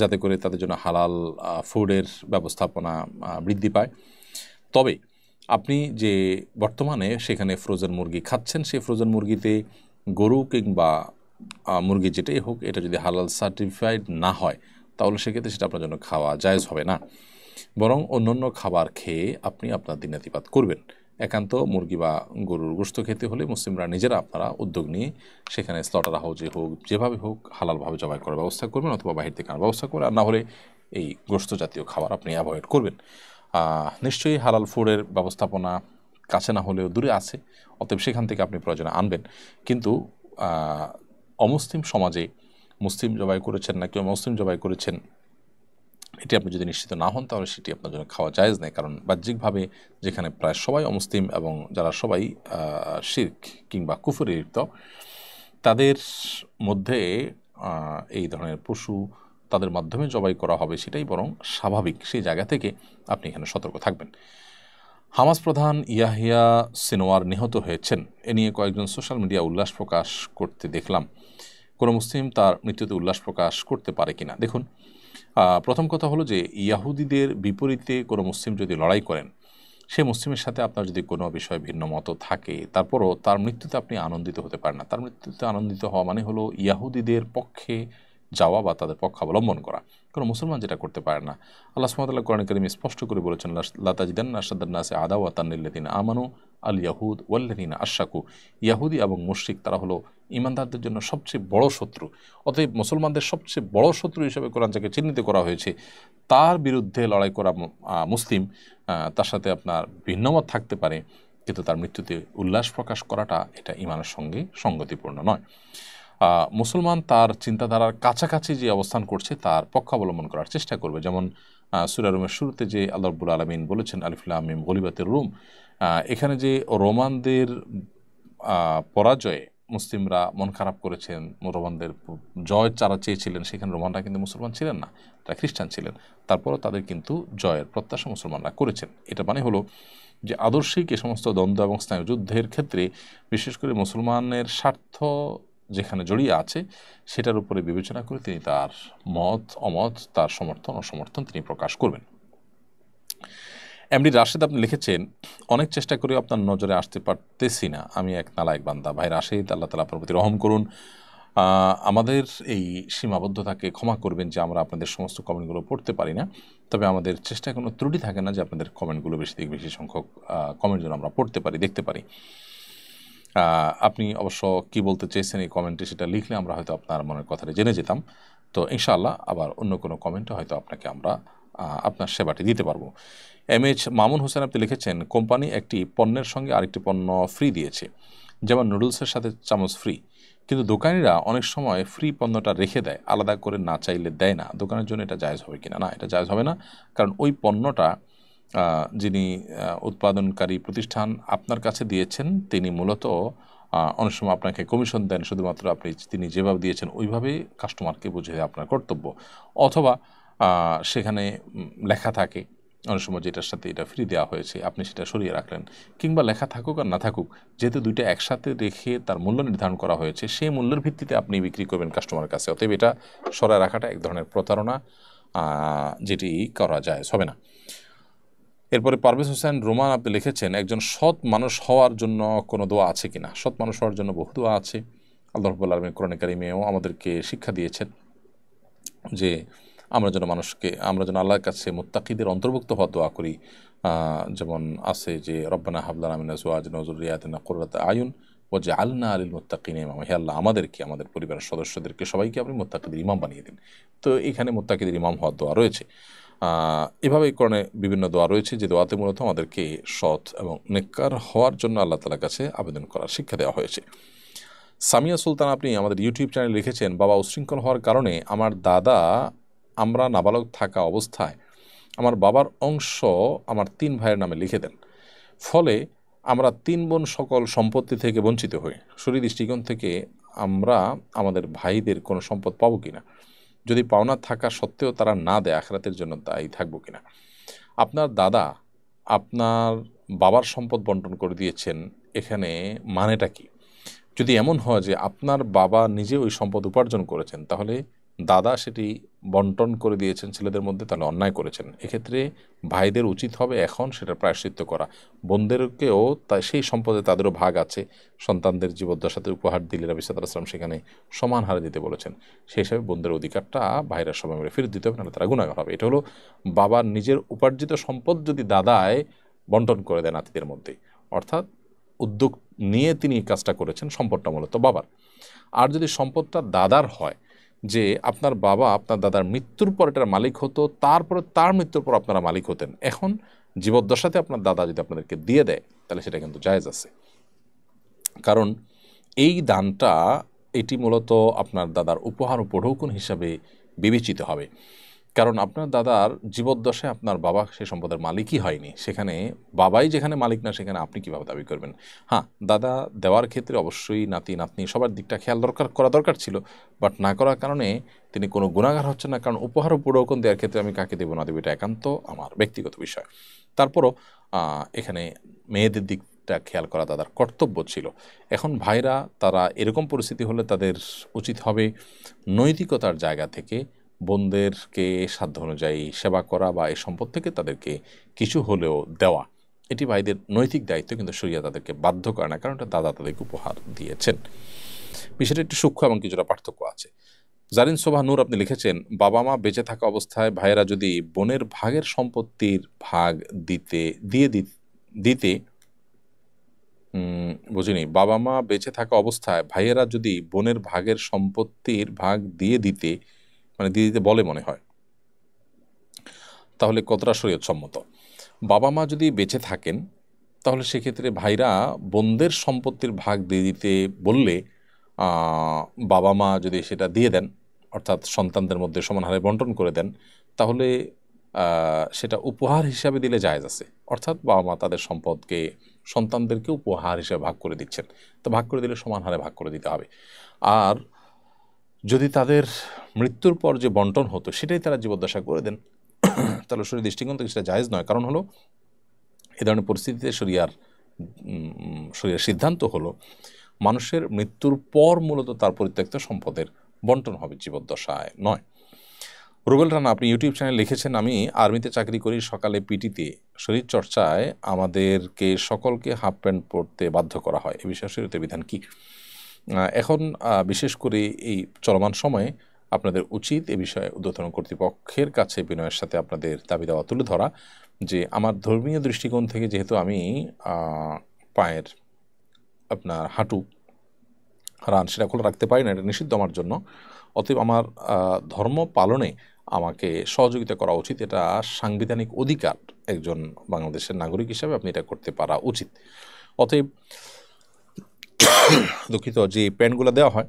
B: যাতে করে তাদের জন্য হালাল ফুডের ব্যবস্থাপনা বৃদ্ধি পায়। তবে আপনি যে বর্তমানে সেখানে ফ্রোজেন মুরগি খাচ্ছেন, সেই ফ্রোজেন মুরগিতে গরু কিংবা মুরগি যেটাই হোক, এটা যদি হালাল সার্টিফাইড না হয় তাহলে সেক্ষেত্রে সেটা আপনার জন্য খাওয়া জায়েজ হবে না। বরং অন্যান্য খাবার খেয়ে আপনি আপনার দিনাতিপাত করবেন। একান্ত মুরগি বা গরুর গোশত খেতে হলে মুসলিমরা নিজেরা আপনারা উদ্যোগ নিয়ে সেখানে স্লটার হাউজে হোক, যেভাবে হোক হালালভাবে জবাই করার ব্যবস্থা করবেন, অথবা বাহির থেকে আনার ব্যবস্থা করবেন। আর না হলে এই গোশত জাতীয় খাবার আপনি অ্যাভয়েড করবেন। নিশ্চয়ই হালাল ফুডের ব্যবস্থাপনা কাছে না হলেও দূরে আছে, অতএব সেখান থেকে আপনি প্রয়োজনে আনবেন। কিন্তু অমুসলিম সমাজে মুসলিম জবাই করেছেন না কেউ মুসলিম জবাই করেছেন, এটি আপনি যদি নিশ্চিত না হন তাহলে সেটি আপনার জন্য খাওয়া জায়েজ নেই। কারণ বাহ্যিকভাবে যেখানে প্রায় সবাই অমুসলিম এবং যারা সবাই শিরক কিংবা কুফরে লিপ্ত, তাদের মধ্যে এই ধরনের পশু তাদের মাধ্যমে জবাই করা হবে সেটাই বরং স্বাভাবিক। সেই জায়গা থেকে আপনি এখানে সতর্ক থাকবেন। হামাস প্রধান ইয়াহিয়া সিনওয়ার নিহত হয়েছেন, এ নিয়ে কয়েকজন সোশ্যাল মিডিয়া উল্লাস প্রকাশ করতে দেখলাম। কোনো মুসলিম তার মৃত্যুতে উল্লাস প্রকাশ করতে পারে কিনা? দেখুন, প্রথম কথা হলো যে ইয়াহুদিদের বিপরীতে কোনো মুসলিম যদি লড়াই করেন, সে মুসলিমের সাথে আপনার যদি কোনো বিষয়ে ভিন্ন মত থাকে, তারপরও তার মৃত্যুতে আপনি আনন্দিত হতে পারেন না। তার মৃত্যুতে আনন্দিত হওয়া মানে হলো ইয়াহুদিদের পক্ষে যাওয়া বা তাদের পক্ষ অবলম্বন করা। কোনো মুসলমান যেটা করতে পারে না। আল্লাহ সুবহানাহু ওয়া তাআলা কোরআনে কারীমে স্পষ্ট করে বলেছেন, লা তাজিদান্না আশাদ্দান নাসি আদাওয়াতান লিল্লাযিনা আমানু আল ইয়াহুদ ওয়াল্লাযিনা আশরাকু। ইয়াহুদি এবং মুশরিক তারা হলো ঈমানদারদের জন্য সবচেয়ে বড় শত্রু। অতএব মুসলমানদের সবচেয়ে বড় শত্রু হিসেবে কোরআন যাকে চিহ্নিত করা হয়েছে, তার বিরুদ্ধে লড়াই করা মুসলিম, তার সাথে আপনার ভিন্নমত থাকতে পারে, কিন্তু তার মৃত্যুতে উল্লাস প্রকাশ করাটা এটা ইমানের সঙ্গে সঙ্গতিপূর্ণ নয়। মুসলমান তার চিন্তাধারার কাছাকাছি যে অবস্থান করছে তার পক্ষ অবলম্বন করার চেষ্টা করবে। যেমন সূরা রুমের শুরুতে যে আল্লাহ রাব্বুল আলামিন বলেছেন আলিফ লাম মিম গলিবাতির রুম, এখানে যে রোমানদের পরাজয়ে মুসলিমরা মন খারাপ করেছেন, রোমানদের জয় যারা চেয়েছিলেন, সেখানে রোমানরা কিন্তু মুসলমান ছিলেন না, তারা খ্রিস্টান ছিলেন। তারপরও তাদের কিন্তু জয়ের প্রত্যাশা মুসলমানরা করেছেন। এটা মানে হলো যে আদর্শিক এ সমস্ত দ্বন্দ্ব এবং স্নায়ুযুদ্ধের ক্ষেত্রে বিশেষ করে মুসলমানের স্বার্থ যেখানে জড়িয়ে আছে সেটার উপরে বিবেচনা করে তিনি তার মত অমত, তার সমর্থন অসমর্থন তিনি প্রকাশ করবেন। এমডি রাশেদ আপনি লিখেছেন, অনেক চেষ্টা করে আপনার নজরে আসতে পারতেছি না, আমি এক নালায়েক বান্দা। ভাই রাশেদ, আল্লাহ তাআলা আপনার প্রতি রহম করুন। আমাদের এই সীমাবদ্ধতাকে ক্ষমা করবেন যে আমরা আপনাদের সমস্ত কমেন্টগুলো পড়তে পারি না, তবে আমাদের চেষ্টায় কোনো ত্রুটি থাকে না যে আপনাদের কমেন্টগুলো বেশি থেকে বেশি সংখ্যক কমেন্ট যেন আমরা পড়তে পারি, দেখতে পারি। আপনি অবশ্য কি বলতে চেয়েছেন এই কমেন্টে সেটা লিখলে আমরা হয়তো আপনার মনের কথাটা জেনে যেতাম। তো ইনশাআল্লাহ আবার অন্য কোনো কমেন্টে হয়তো আপনাকে আমরা আপনার সেবাটি দিতে পারবো। MH মামুন হোসেন আপনি লিখেছেন, কোম্পানি একটি পণ্যের সঙ্গে আরেকটি পণ্য ফ্রি দিয়েছে, যেমন নুডলসের সাথে চামচ ফ্রি, কিন্তু দোকানিরা অনেক সময় ফ্রি পণ্যটা রেখে দেয়, আলাদা করে না চাইলে দেয় না। দোকানের জন্য এটা জায়েজ হবে কিনা? না, এটা জায়েজ হবে না, কারণ ওই পণ্যটা যিনি উৎপাদনকারী প্রতিষ্ঠান আপনার কাছে দিয়েছেন তিনি মূলত অনেক সময় আপনাকে কমিশন দেন, শুধুমাত্র তিনি যেভাবে দিয়েছেন ওইভাবেই কাস্টমারকে বুঝিয়ে দেওয়া আপনার কর্তব্য। অথবা সেখানে লেখা থাকে অনেক সময় যেটার সাথে এটা ফ্রি দেওয়া হয়েছে, আপনি সেটা সরিয়ে রাখলেন, কিংবা লেখা থাকুক আর না থাকুক, যেহেতু দুইটা একসাথে রেখে তার মূল্য নির্ধারণ করা হয়েছে, সেই মূল্যের ভিত্তিতে আপনি বিক্রি করবেন কাস্টমারের কাছে। অতএব এটা সরায় রাখাটা এক ধরনের প্রতারণা, যেটি করা যায় হবে না। এরপরে পারভেজ হোসেন রোমান আপনি লিখেছেন, একজন সৎ মানুষ হওয়ার জন্য কোনো দোয়া আছে কিনা? সৎ মানুষ হওয়ার জন্য বহু দোয়া আছে। আল্লাহ রাব্বুল আলামিন কোরআনে কারিমেও আমাদেরকে শিক্ষা দিয়েছেন যে আমরা যেন আল্লাহর কাছে মুত্তাকিদের অন্তর্ভুক্ত হওয়ার দোয়া করি। যেমন আছে যে রব্বানা হাব লানা মিন আজওয়াজিনা ওয়া যুররিয়াতিনা কুররাতা আয়ুন ওয়াজআলনা লিল মুত্তাকিনা ইমামা। হে আল্লাহ, আমাদেরকে, আমাদের পরিবারের সদস্যদেরকে সবাইকে আপনি মুত্তাকিদের ইমাম বানিয়ে দিন। তো এখানে মুত্তাকিদের ইমাম হওয়ার দোয়া রয়েছে। এভাবেই কোরআনে বিভিন্ন দোয়া রয়েছে যে দোয়াতে মূলত আমাদেরকে সৎ এবং নেককার হওয়ার জন্য আল্লাহ তাআলার কাছে আবেদন করার শিক্ষা দেওয়া হয়েছে। সামিয়া সুলতান আপনি আমাদের ইউটিউব চ্যানেলে লিখেছেন, বাবা উশৃঙ্খল হওয়ার কারণে আমরা নাবালক থাকা অবস্থায় আমার বাবার অংশ আমার 3 ভাইয়ের নামে লিখে দেন, ফলে আমরা 3 বোন সকল সম্পত্তি থেকে বঞ্চিত হই। শরীর দৃষ্টিকোণ থেকে আমরা আমাদের ভাইদের কোনো সম্পদ পাবো কিনা? যদি পাওনা থাকা সত্ত্বেও তারা না দেয়, আখিরাতের জন্য দায়ী থাকবো কিনা? আপনার দাদা আপনার বাবার সম্পদ বন্টন করে দিয়েছেন, এখানে মানেটা কি? যদি এমন হয় যে আপনার বাবা নিজে ওই সম্পদ উপার্জন করেছেন, তাহলে দাদা সেটি বন্টন করে দিয়েছেন ছেলেদের মধ্যে, তাহলে অন্যায় করেছেন। এক্ষেত্রে ভাইদের উচিত হবে এখন সেটা প্রায়শ্চিত্ত করা। বোনদেরকেও সেই সম্পদে তাদেরও ভাগ আছে, সন্তানদের জীবদ্দশাতে উপহার দিলে নবী সাল্লাল্লাহু আলাইহি ওয়াসাল্লাম সেখানে সমান হারে দিতে বলেছেন। সেই হিসাবে বোনদের অধিকারটা ভাইরা সময় মতো ফেরত দিতে হবে, নাহলে তারা গুনাহগার হবে। এটা হলো বাবার নিজের উপার্জিত সম্পদ যদি দাদায় বন্টন করে দেয় নাতিদের মধ্যে, অর্থাৎ উদ্যোগ নিয়ে তিনি কাজটা করেছেন, সম্পদটা মূলত বাবার। আর যদি সম্পদটা দাদার হয়, যে আপনার বাবা আপনার দাদার মৃত্যুর পর এটার মালিক হতো, তারপরে তার মৃত্যুর পর আপনারা মালিক হতেন, এখন জীবদ্দশাতে আপনার দাদা যদি আপনাদেরকে দিয়ে দেয়, তাহলে সেটা কিন্তু জায়েজ আছে। কারণ এই দানটা এটি মূলত আপনার দাদার উপহার ও উপঢৌকন হিসাবে বিবেচিত হবে। কারণ আপনার দাদার জীবদ্দশায় আপনার বাবা সে সম্পদের মালিকই হয়নি, সেখানে বাবাই যেখানে মালিক না, সেখানে আপনি কীভাবে দাবি করবেন? হ্যাঁ, দাদা দেওয়ার ক্ষেত্রে অবশ্যই নাতি নাতনি সবার দিকটা খেয়াল করা দরকার ছিল, বাট না করার কারণে তিনি কোনো গুনাহগার হচ্ছেন না। কারণ উপহার ও উপঢৌকন দেওয়ার ক্ষেত্রে আমি কাকে দেবো না দেবো এটা একান্ত আমার ব্যক্তিগত বিষয়। তারপরও এখানে মেয়েদের দিকটা খেয়াল করা দাদার কর্তব্য ছিল। এখন ভাইরা তারা এরকম পরিস্থিতি হলে তাদের উচিত হবে নৈতিকতার জায়গা থেকে বোনদেরকে সাধ্য অনুযায়ী সেবা করা বা এই সম্পদ থেকে তাদেরকে কিছু হলেও দেওয়া, এটি ভাইদের নৈতিক দায়িত্ব, কিন্তু শরিয়া তাদেরকে বাধ্য করে না, কারণ এটা দাদা তাদেরকে উপহার দিয়েছেন। বিষয়টা একটু সূক্ষ্ম এবং কিছুটা পার্থক্য আছে। জারিন শোভা নূর আপনি লিখেছেন, বাবা মা বেঁচে থাকা অবস্থায় ভাইয়েরা যদি বোনের ভাগের সম্পত্তির ভাগ দিতে বুঝিনি, বাবা মা বেঁচে থাকা অবস্থায় ভাইয়েরা যদি বোনের ভাগের সম্পত্তির ভাগ দিয়ে দিতে বলে মনে হয়, তাহলে কতটা শরীয়ত সম্মত? বাবা মা যদি বেঁচে থাকেন তাহলে সেক্ষেত্রে ভাইরা বোনদের সম্পত্তির ভাগ দিয়ে দিতে বললে বাবা মা যদি সেটা দিয়ে দেন, অর্থাৎ সন্তানদের মধ্যে সমান হারে বন্টন করে দেন, তাহলে সেটা উপহার হিসাবে দিলে জায়েজ আছে। অর্থাৎ বাবা মা তাদের সম্পদকে সন্তানদেরকে উপহার হিসেবে ভাগ করে দিচ্ছেন, তো ভাগ করে দিলে সমান হারে ভাগ করে দিতে হবে। আর যদি তাদের মৃত্যুর পর যে বন্টন হতো সেটাই তারা জীবদ্দশা করে দেন, তাহলে শরীর দৃষ্টিকোণ থেকে সেটা জায়েজ নয়। কারণ হলো এ ধরনের পরিস্থিতিতে শরিয়ার সিদ্ধান্ত হলো মানুষের মৃত্যুর পর মূলত তার পরিত্যক্ত সম্পদের বন্টন হবে, জীবদ্দশায় নয়। রুবেল রানা, আপনি ইউটিউব চ্যানেল লিখেছেন, আমি আর্মিতে চাকরি করি, সকালে পিটিতে শরীর চর্চায় আমাদেরকে সকলকে হাফ প্যান্ট পরতে বাধ্য করা হয়, এ বিষয়ে শরীয়তের বিধান কি? এখন বিশেষ করে এই চলমান সময়ে আপনাদের উচিত এ বিষয়ে ঊর্ধ্বতন কর্তৃপক্ষের কাছে বিনয়ের সাথে আপনাদের দাবি দাওয়া তুলে ধরা যে আমার ধর্মীয় দৃষ্টিকোণ থেকে যেহেতু আমি পায়ের আপনার হাঁটু রান সেটা খোলা রাখতে পারি না, এটা নিষিদ্ধ আমার জন্য, অতএব আমার ধর্ম পালনে আমাকে সহযোগিতা করা উচিত, এটা সাংবিধানিক অধিকার একজন বাংলাদেশের নাগরিক হিসাবে আপনি এটা করতে পারা উচিত। অতএব দুঃখিত, যে প্যান্টগুলো দেওয়া হয়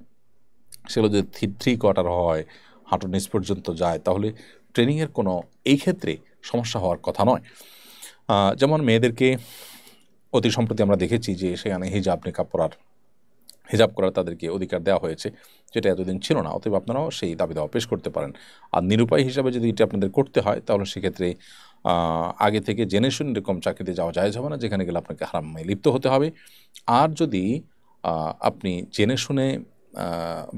B: সেগুলো যদি 3 কোয়ার্টার হয়, হাঁটুর নিচ পর্যন্ত যায়, তাহলে ট্রেনিংয়ের কোনো এই ক্ষেত্রে সমস্যা হওয়ার কথা নয়। যেমন মেয়েদেরকে অতি সম্প্রতি আমরা দেখেছি যে সেখানে হিজাব করার তাদেরকে অধিকার দেওয়া হয়েছে, যেটা এতদিন ছিল না। অতএব আপনারাও সেই দাবি দাওয়া পেশ করতে পারেন। আর নিরুপায় হিসাবে যদি এটা আপনাদের করতে হয় তাহলে সেক্ষেত্রে আগে থেকে জেনে শুনে এরকম চাকরিতে যাওয়া জায়েজ হবে না, যেখানে গেলে আপনাকে হারামে লিপ্ত হতে হবে। আর যদি আপনি জেনে শুনে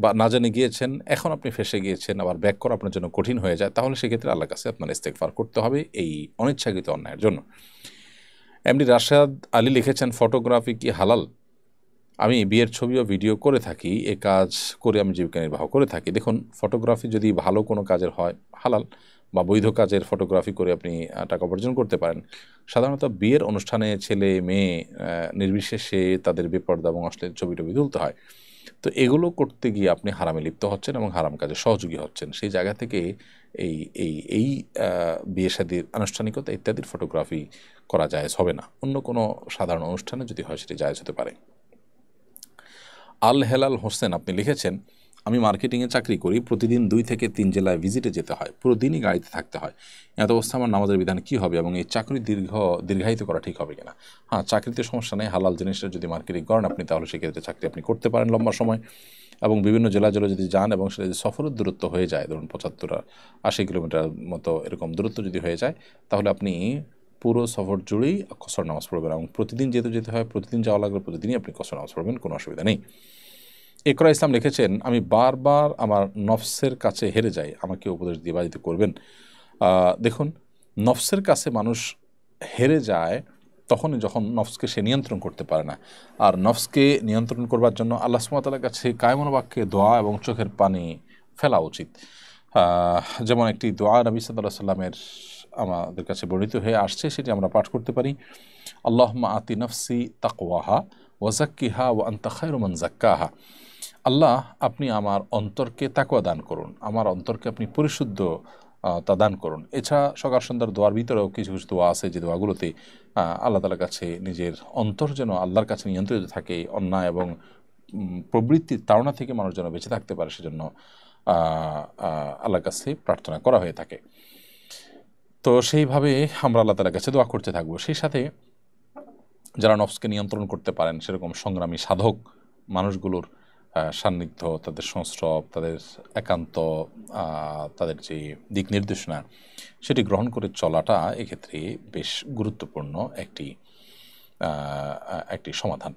B: বা না জেনে গিয়েছেন, এখন আপনি ফেঁসে গিয়েছেন, আবার ব্যাক করা আপনার জন্য কঠিন হয়ে যায়, তাহলে সেক্ষেত্রে আল্লাহর কাছে আপনার ইস্তেগফার করতে হবে এই অনিচ্ছাকৃত অন্যায়ের জন্য। এমডি রাশেদ আলী লিখেছেন, ফটোগ্রাফি কি হালাল? আমি বিয়ের ছবি ও ভিডিও করে থাকি, এ কাজ করে আমি জীবিকা নির্বাহ করে থাকি। দেখুন, ফটোগ্রাফি যদি ভালো কোনো কাজের হয় হালাল, বা বৈধ কাজের ফটোগ্রাফি করে আপনি টাকা উপার্জন করতে পারেন। সাধারণত বিয়ের অনুষ্ঠানে ছেলে মেয়ে নির্বিশেষে তাদের বেপর্দা এবং অশ্লীল ছবি টবি তুলতে হয়, তো এগুলো করতে গিয়ে আপনি হারামে লিপ্ত হচ্ছেন এবং হারাম কাজে সহযোগী হচ্ছেন। সেই জায়গা থেকে এই বিয়ে শাদীর আনুষ্ঠানিকতা ইত্যাদির ফটোগ্রাফি করা জায়েজ হবে না। অন্য কোনো সাধারণ অনুষ্ঠানে যদি হয় সেটি জায়েজ হতে পারে। আল হেলাল হোসেন, আপনি লিখেছেন, আমি মার্কেটিংয়ে চাকরি করি, প্রতিদিন 2 থেকে 3 জেলায় ভিজিটে যেতে হয়, পুরো দিনই গাড়িতে থাকতে হয়। এত অবস্থা আমার নামাজের বিধান কী হবে এবং এই চাকরি দীর্ঘায়িত করা ঠিক হবে কিনা? হ্যাঁ, চাকরিতে সমস্যা নেই, হালাল জিনিসটা যদি মার্কেটিং করেন আপনি, তাহলে সেক্ষেত্রে চাকরি আপনি করতে পারেন লম্বা সময়, এবং বিভিন্ন জেলা যদি যান এবং সেটা যদি সফরের দূরত্ব হয়ে যায়, ধরুন 75-80 কিলোমিটার মতো এরকম দূরত্ব যদি হয়ে যায়, তাহলে আপনি পুরো সফর জুড়েই কসর নামাজ পড়বেন, এবং প্রতিদিন যেতে হয়, প্রতিদিন যাওয়া লাগবে, প্রতিদিনই আপনি কসর নামাজ পড়বেন, কোনো অসুবিধা নেই। ইকরা ইসলাম লিখেছেন, আমি বারবার আমার নফসের কাছে হেরে যাই, আমাকে উপদেশ দিতে করবেন। দেখুন, নফসের কাছে মানুষ হেরে যায় তখনই যখন নফসকে সে নিয়ন্ত্রণ করতে পারে না। আর নফসকে নিয়ন্ত্রণ করবার জন্য আল্লাহ সুবহানাহু ওয়া তাআলার কাছে কায়মন বাক্যে দোয়া এবং চোখের পানি ফেলা উচিত। যেমন একটি দোয়া নবী সাল্লাল্লাহু আলাইহি ওয়াসাল্লামের আমাদের কাছে বর্ণিত হয়ে আসছে, সেটি আমরা পাঠ করতে পারি। আল্লাহুম্মা আতি নফসি তাকওয়াহা ওয়া যাক্কিহা ওয়া আনতা খায়রু মান যাক্কাহা। আল্লাহ, আপনি আমার অন্তরকে তাকওয়া দান করুন, আমার অন্তরকে আপনি পরিশুদ্ধ তা দান করুন। এছাড়া সকাল সন্ধ্যার দোয়ার ভিতরেও কিছু কিছু দোয়া আছে, যে দোয়াগুলোতে আল্লাহ তাআলার কাছে নিজের অন্তর যেন আল্লাহর কাছে নিয়ন্ত্রিত থাকে, অন্যায় এবং প্রবৃত্তির তাড়না থেকে মানুষ যেন বেঁচে থাকতে পারে, সেজন্য আল্লাহর কাছে প্রার্থনা করা হয়ে থাকে। তো সেইভাবে আমরা আল্লাহ তাআলার কাছে দোয়া করতে থাকবো। সেই সাথে যারা নফসকে নিয়ন্ত্রণ করতে পারেন সেরকম সংগ্রামী সাধক মানুষগুলোর সান্নিধ্য, তাদের সংস্রব, তাদের একান্ত, তাদের যে দিক নির্দেশনা সেটি গ্রহণ করে চলাটা এক্ষেত্রে বেশ গুরুত্বপূর্ণ একটি সমাধান।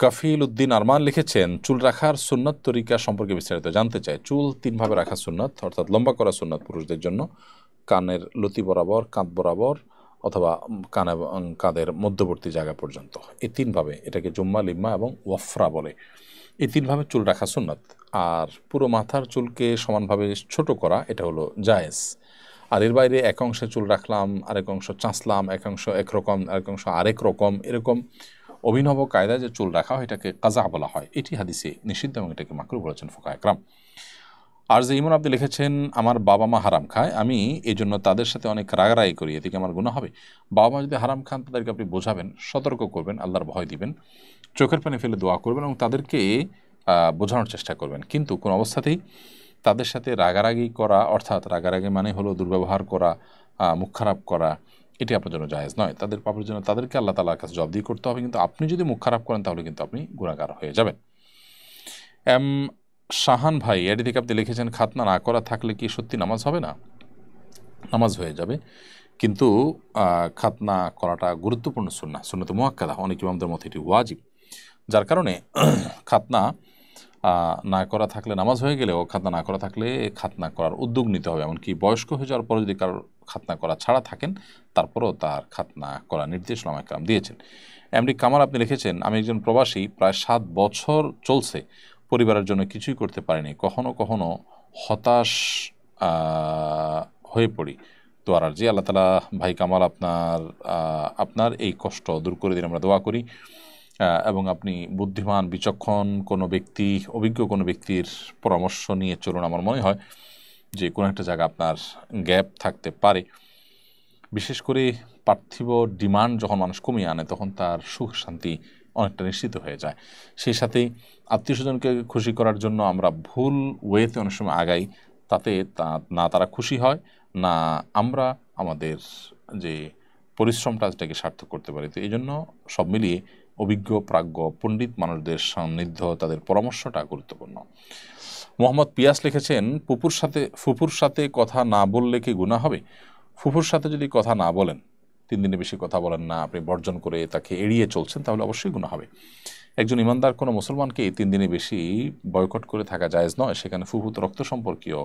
B: কাফিল উদ্দিন আরমান লিখেছেন, চুল রাখার সুন্নাত তরিকা সম্পর্কে বিস্তারিত জানতে চাই। চুল 3 ভাবে রাখা সুন্নাত, অর্থাৎ লম্বা করা সুন্নাত পুরুষদের জন্য, কানের লতি বরাবর, কাঁধ বরাবর, অথবা কাঁধের মধ্যবর্তী জায়গা পর্যন্ত। এই 3 ভাবে, এটাকে জুম্মা, লিম্মা এবং ওয়াফরা বলে। এই 3 ভাবে চুল রাখা সুন্নাত। আর পুরো মাথার চুলকে সমানভাবে ছোট করা, এটা হলো জায়েজ। আর এর বাইরে এক অংশে চুল রাখলাম, আরেক অংশ চাঁচলাম, এক অংশ একরকম, আরেক অংশ আরেক রকম, এরকম অভিনব কায়দায় যে চুল রাখা হয় এটাকে কাজা বলা হয়। এটি হাদিসে নিষিদ্ধ এবং এটাকে মাকরুহ বলেছেন ফুকাহা ইকরাম। আর যে ইমন আপনি লিখেছেন, আমার বাবা মা হারাম খায়, আমি এই জন্য তাদের সাথে অনেক রাগারাগি করি, এদিকে আমার গুনাহ হবে? বাবা মা যদি হারাম খান তাদেরকে আপনি বোঝাবেন, সতর্ক করবেন, আল্লাহর ভয় দিবেন, চোখের পানি ফেলে দোয়া করবেন এবং তাদেরকে বোঝানোর চেষ্টা করবেন। কিন্তু কোনো অবস্থাতেই তাদের সাথে রাগারাগি করা, অর্থাৎ রাগারাগি মানে হলো দুর্ব্যবহার করা, মুখ খারাপ করা, এটি আপনার জন্য জায়েজ নয়। তাদের পাপের জন্য তাদেরকে আল্লাহ তাআলার কাছে জবাবদিহি করতে হবে, কিন্তু আপনি যদি মুখ খারাপ করেন তাহলে কিন্তু আপনি গুনাহগার হয়ে যাবেন। শাহান ভাই এটি থেকে আপনি লিখেছেন, খাতনা না করা থাকলে কি সত্যি নামাজ হবে না? নামাজ হয়ে যাবে, কিন্তু খাতনা করাটা গুরুত্বপূর্ণ সুন্নাহ, সুন্নাতে মুআক্কাদা, অনেক ইমামদের মধ্যে এটি ওয়াজিব, যার কারণে খাতনা না করা থাকলে, নামাজ হয়ে গেলেও খাতনা না করা থাকলে খাতনা করার উদ্যোগ নিতে হবে। এমনকি বয়স্ক হয়ে যাওয়ার পরে যদি কারোর খাতনা করা ছাড়া থাকেন, তারপরেও তার খাতনা করার নির্দেশ উলামায়ে কেরাম দিয়েছেন। এমডি কামাল আপনি লিখেছেন, আমি একজন প্রবাসী, প্রায় 7 বছর চলছে, পরিবারের জন্য কিছুই করতে পারিনি, কখনো কখনো হতাশ হয়ে পড়ি। দোয়ার আরজি, আল্লাহ তাআলা ভাই কামাল আপনার এই কষ্ট দূর করে দিন, আমরা দোয়া করি। এবং আপনি বুদ্ধিমান, বিচক্ষণ কোনো ব্যক্তি, অভিজ্ঞ কোনো ব্যক্তির পরামর্শ নিয়ে চলুন। আমার মনে হয় যে কোনো একটা জায়গা আপনার গ্যাপ থাকতে পারে। বিশেষ করে পার্থিব ডিমান্ড যখন মানুষ কমিয়ে আনে, তখন তার সুখ শান্তি অনেকটা নিশ্চিত হয়ে যায়। সেই সাথেই আত্মীয় স্বজনকে খুশি করার জন্য আমরা ভুল ওয়েতে অনেক সময় আগাই, তাতে না তারা খুশি হয়, না আমরা আমাদের যে পরিশ্রমটা সেটাকে সার্থক করতে পারি। তো এই জন্য সব মিলিয়ে অভিজ্ঞ প্রাজ্ঞ পণ্ডিত মানুষদের সান্নিধ্য, তাদের পরামর্শটা গুরুত্বপূর্ণ। মোহাম্মদ পিয়াস লিখেছেন, ফুপুর সাথে কথা না বললে কি গুনাহ হবে? ফুপুর সাথে যদি কথা না বলেন, 3 দিনে বেশি কথা বলেন না, আপনি বর্জন করে তাকে এড়িয়ে চলছেন, তাহলে অবশ্যই গুনাহ হবে। একজন ইমানদার কোনো মুসলমানকে 3 দিনে বেশি বয়কট করে থাকা জায়েজ নয়। সেখানে ফুফু তো রক্ত সম্পর্কীয়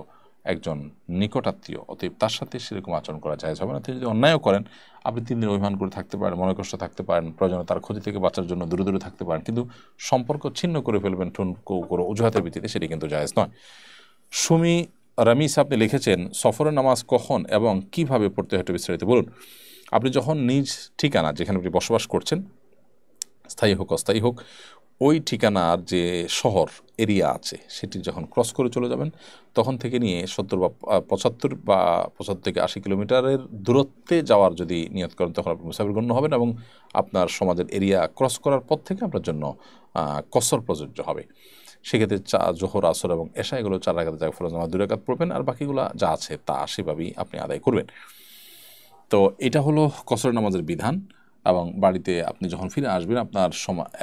B: একজন নিকটাত্মীয়, অতএব তার সাথে সেরকম আচরণ করা জায়েজ হবে না। তিনি যদি অন্যায়ও করেন, আপনি 3 দিন অভিমান করে থাকতে পারেন, মনে কষ্ট থাকতে পারেন, প্রয়োজনে তার ক্ষতি থেকে বাঁচার জন্য দূরে দূরে থাকতে পারেন, কিন্তু সম্পর্ক ছিন্ন করে ফেলবেন ঠুনকো করে অজুহাতের ভিত্তিতে, সেটি কিন্তু জায়েজ নয়। সুমি রামিস আপনি লিখেছেন, সফরের নামাজ কখন এবং কিভাবে পড়তে হয় একটু বিস্তারিত বলুন। আপনি যখন নিজ ঠিকানা, যেখানে আপনি বসবাস করছেন, স্থায়ী হোক অস্থায়ী হোক, ওই ঠিকানার যে শহর এরিয়া আছে সেটি যখন ক্রস করে চলে যাবেন, তখন থেকে নিয়ে 70 বা 75 থেকে 80 কিলোমিটারের দূরত্বে যাওয়ার যদি নিয়ত করেন, তখন আপনি মুসাফির গণ্য হবেন এবং আপনার সমাজের এরিয়া ক্রস করার পর থেকে আপনার জন্য কসর প্রযোজ্য হবে। সেক্ষেত্রে জোহর, আসর এবং এশা, এগুলো 4 রাকাতের জায়গায় ফরজ নামাজ 2 রাকাত পড়বেন, আর বাকিগুলো যা আছে তা সেভাবেই আপনি আদায় করবেন। তো এটা হলো কসর নামাজের বিধান, এবং বাড়িতে আপনি যখন ফিরে আসবেন, আপনার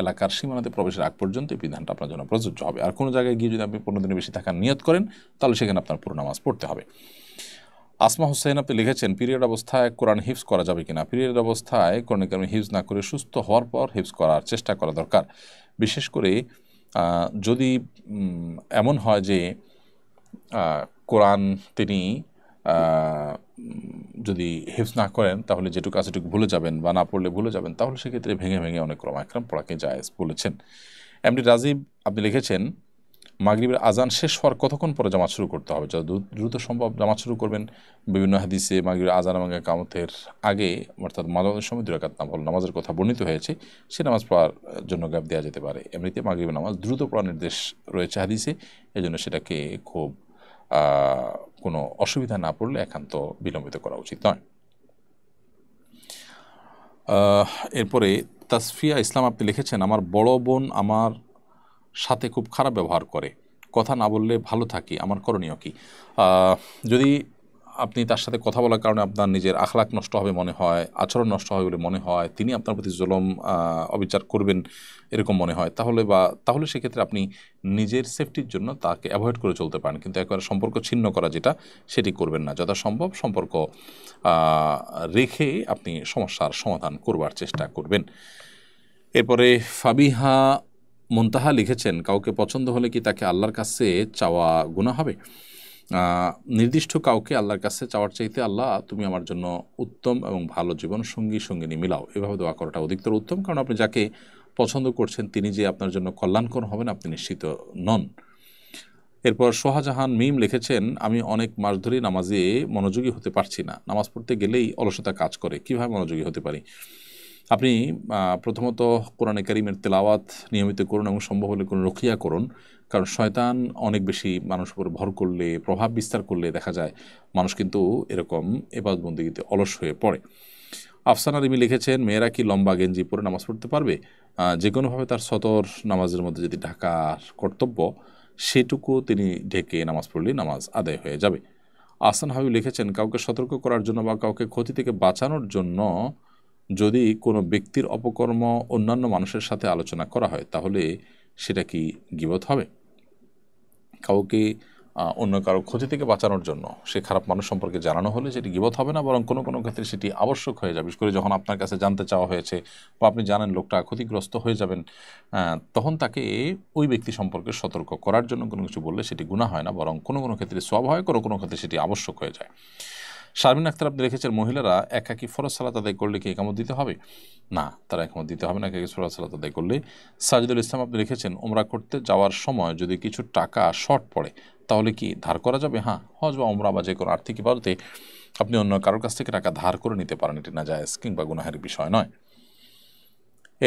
B: এলাকার সীমানাতে প্রবেশের আগ পর্যন্ত এই বিধানটা আপনার জন্য প্রযোজ্য হবে। আর কোনো জায়গায় গিয়ে যদি আপনি 15 দিনের বেশি থাকার নিয়ত করেন, তাহলে সেখানে আপনার পুরো নামাজ পড়তে হবে। আসমা হোসেন আপনি লিখেছেন, পিরিয়ড অবস্থায় কোরআন হিফজ করা যাবে কিনা? পিরিয়ড অবস্থায় কোরআন কারীম হিফজ না করে সুস্থ হওয়ার পর হিফজ করার চেষ্টা করা দরকার। বিশেষ করে যদি এমন হয় যে কোরআন তিনি যদি হিফজ না করেন, তাহলে যেটুকু আছে সেটুকু ভুলে যাবেন, বা না পড়লে ভুলে যাবেন, তাহলে সেক্ষেত্রে ভেঙে ভেঙে অনেক ওলামা একরাম পড়াকে জায়েজ বলেছেন। এমডি রাজীব আপনি লিখেছেন, মাগরিবের আজান শেষ হওয়ার কতক্ষণ পরে জামাত শুরু করতে হবে? যত দ্রুত সম্ভব জামাত শুরু করবেন। বিভিন্ন হাদিসে মাগরিবের আজান এবং ইকামতের আগে, অর্থাৎ মাগরিবের সময় 2 রাকাত নামাজের কথা বর্ণিত হয়েছে, সে নামাজ পড়ার জন্য গ্যাপ দেওয়া যেতে পারে। এমনিতে মাগরিবের নামাজ দ্রুত পড়ার নির্দেশ রয়েছে হাদিসে, এজন্য সেটাকে খুব কোনো অসুবিধা না পড়লে একান্ত বিলম্বিত করা উচিত নয়। এরপরে তাসফিয়া ইসলাম আপনি লিখেছেন, আমার বড় বোন আমার সাথে খুব খারাপ ব্যবহার করে, কথা না বললে ভালো থাকি, আমার করণীয় কি? যদি আপনি তার সাথে কথা বলার কারণে আপনার নিজের আখলাক নষ্ট হবে মনে হয়, আচরণ নষ্ট হবে বলে মনে হয়, তিনি আপনার প্রতি জুলুম অবিচার করবেন এরকম মনে হয়, তাহলে সেক্ষেত্রে আপনি নিজের সেফটির জন্য তাকে অ্যাভয়েড করে চলতে পারেন, কিন্তু একবারে সম্পর্ক ছিন্ন করা যেটা, সেটি করবেন না। যথাসম্ভব সম্পর্ক রেখে আপনি সমস্যার সমাধান করবার চেষ্টা করবেন। এরপরে ফাবিহা মুনতাহা লিখেছেন, কাউকে পছন্দ হলে কি তাকে আল্লাহর কাছে চাওয়া গুনাহ হবে? নির্দিষ্ট কাউকে আল্লাহর কাছে চাওয়ার চাইতে, আল্লাহ তুমি আমার জন্য উত্তম এবং ভালো জীবন সঙ্গিনী মিলাও, এভাবে দোয়া করাটা অধিকতর উত্তম। কারণ আপনি যাকে পছন্দ করছেন তিনি যে আপনার জন্য কল্যাণকর হবেন আপনি নিশ্চিত নন। এরপর সোহাজাহান মিম লিখেছেন, আমি অনেক মাস ধরে নামাজে মনোযোগী হতে পারছি না, নামাজ পড়তে গেলেই অলসতা কাজ করে, কিভাবে মনোযোগী হতে পারি? আপনি প্রথমত কোরআনে কারীমের তেলাওয়াত নিয়মিত করুন এবং সম্ভব হলে কোনো রুকিয়া করুন, কারণ শয়তান অনেক বেশি মানুষ উপর ভর করলে, প্রভাব বিস্তার করলে দেখা যায় মানুষ কিন্তু এরকম ইবাদতবন্দেগীতে অলস হয়ে পড়ে। আফসানা রিমি লিখেছেন, মেয়েরা কি লম্বা গেঞ্জি পরে নামাজ পড়তে পারবে? যে কোনোভাবে তার সতর নামাজের মধ্যে যদি ঢাকার কর্তব্য সেটুকু তিনি ঢেকে নামাজ পড়লেই নামাজ আদায় হয়ে যাবে। আহসান হাবিব লিখেছেন, কাউকে সতর্ক করার জন্য বা কাউকে ক্ষতি থেকে বাঁচানোর জন্য যদি কোনো ব্যক্তির অপকর্ম অন্যান্য মানুষের সাথে আলোচনা করা হয় তাহলে সেটা কি গীবত হবে? কাউকে অন্য কারো ক্ষতি থেকে বাঁচানোর জন্য সে খারাপ মানুষ সম্পর্কে জানানো হলে সেটি গীবত হবে না, বরং কোনো কোনো ক্ষেত্রে সেটি আবশ্যক হয়ে যাবে। বিশেষ করে যখন আপনার কাছে জানতে চাওয়া হয়েছে বা আপনি জানেন লোকটা ক্ষতিগ্রস্ত হয়ে যাবেন, তখন তাকে ওই ব্যক্তি সম্পর্কে সতর্ক করার জন্য কোনো কিছু বললে সেটি গুনাহ হয় না, বরং কোনো কোনো ক্ষেত্রে সওয়াব হয়, কোনো কোনো ক্ষেত্রে সেটি আবশ্যক হয়ে যায়। শারমিন আক্তার আপনি লিখেছেন, মহিলারা একাকী ফরজ সালাত আদায় করলে কি ইকামত দিতে হবে? না, তারা ইকামত দিতে হবে না একাকী ফরজ সালাত আদায় করলে। সাজিদুল ইসলাম আপনি লিখেছেন, উমরা করতে যাওয়ার সময় যদি কিছু টাকা শর্ট পড়ে তাহলে কি ধার করা যাবে? হ্যাঁ, হজ বা উমরা বা যে কোনো আর্থিক ইবাদতে আপনি অন্য কারোর কাছ থেকে টাকা ধার করে নিতে পারেন, এটি নাজায়েজ কিংবা গুনাহের বিষয় নয়।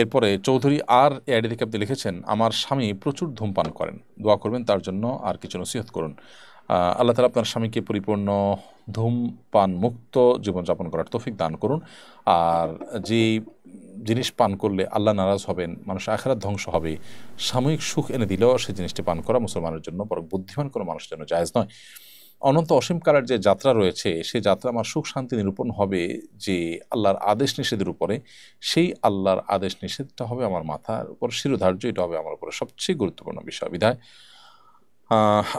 B: এরপরে চৌধুরী আর এআইডি থেকে আপনি লিখেছেন, আমার স্বামী প্রচুর ধূমপান করেন, দোয়া করবেন তার জন্য, আর কিছু নসিহত করুন। আল্লাহ তাআলা আপনার স্বামীকে পরিপূর্ণ ধূমপান মুক্ত জীবনযাপন করার তৌফিক দান করুন। আর যে জিনিস পান করলে আল্লাহ নারাজ হবেন, মানুষের আখিরাত ধ্বংস হবে, সাময়িক সুখ এনে দিলেও সেই জিনিসটি পান করা মুসলমানের জন্য, বরং বুদ্ধিমান কোনো মানুষের জন্য জায়েজ নয়। অনন্ত অসীমকালের যে যাত্রা রয়েছে সেই যাত্রা আমার সুখ শান্তি নিরূপণ হবে যে আল্লাহর আদেশ নিষেধের উপরে, সেই আল্লাহর আদেশ নিষেধটা হবে আমার মাথার উপর শিরোধার্য, এটা হবে আমার উপরে সবচেয়ে গুরুত্বপূর্ণ বিষয়। বিধায়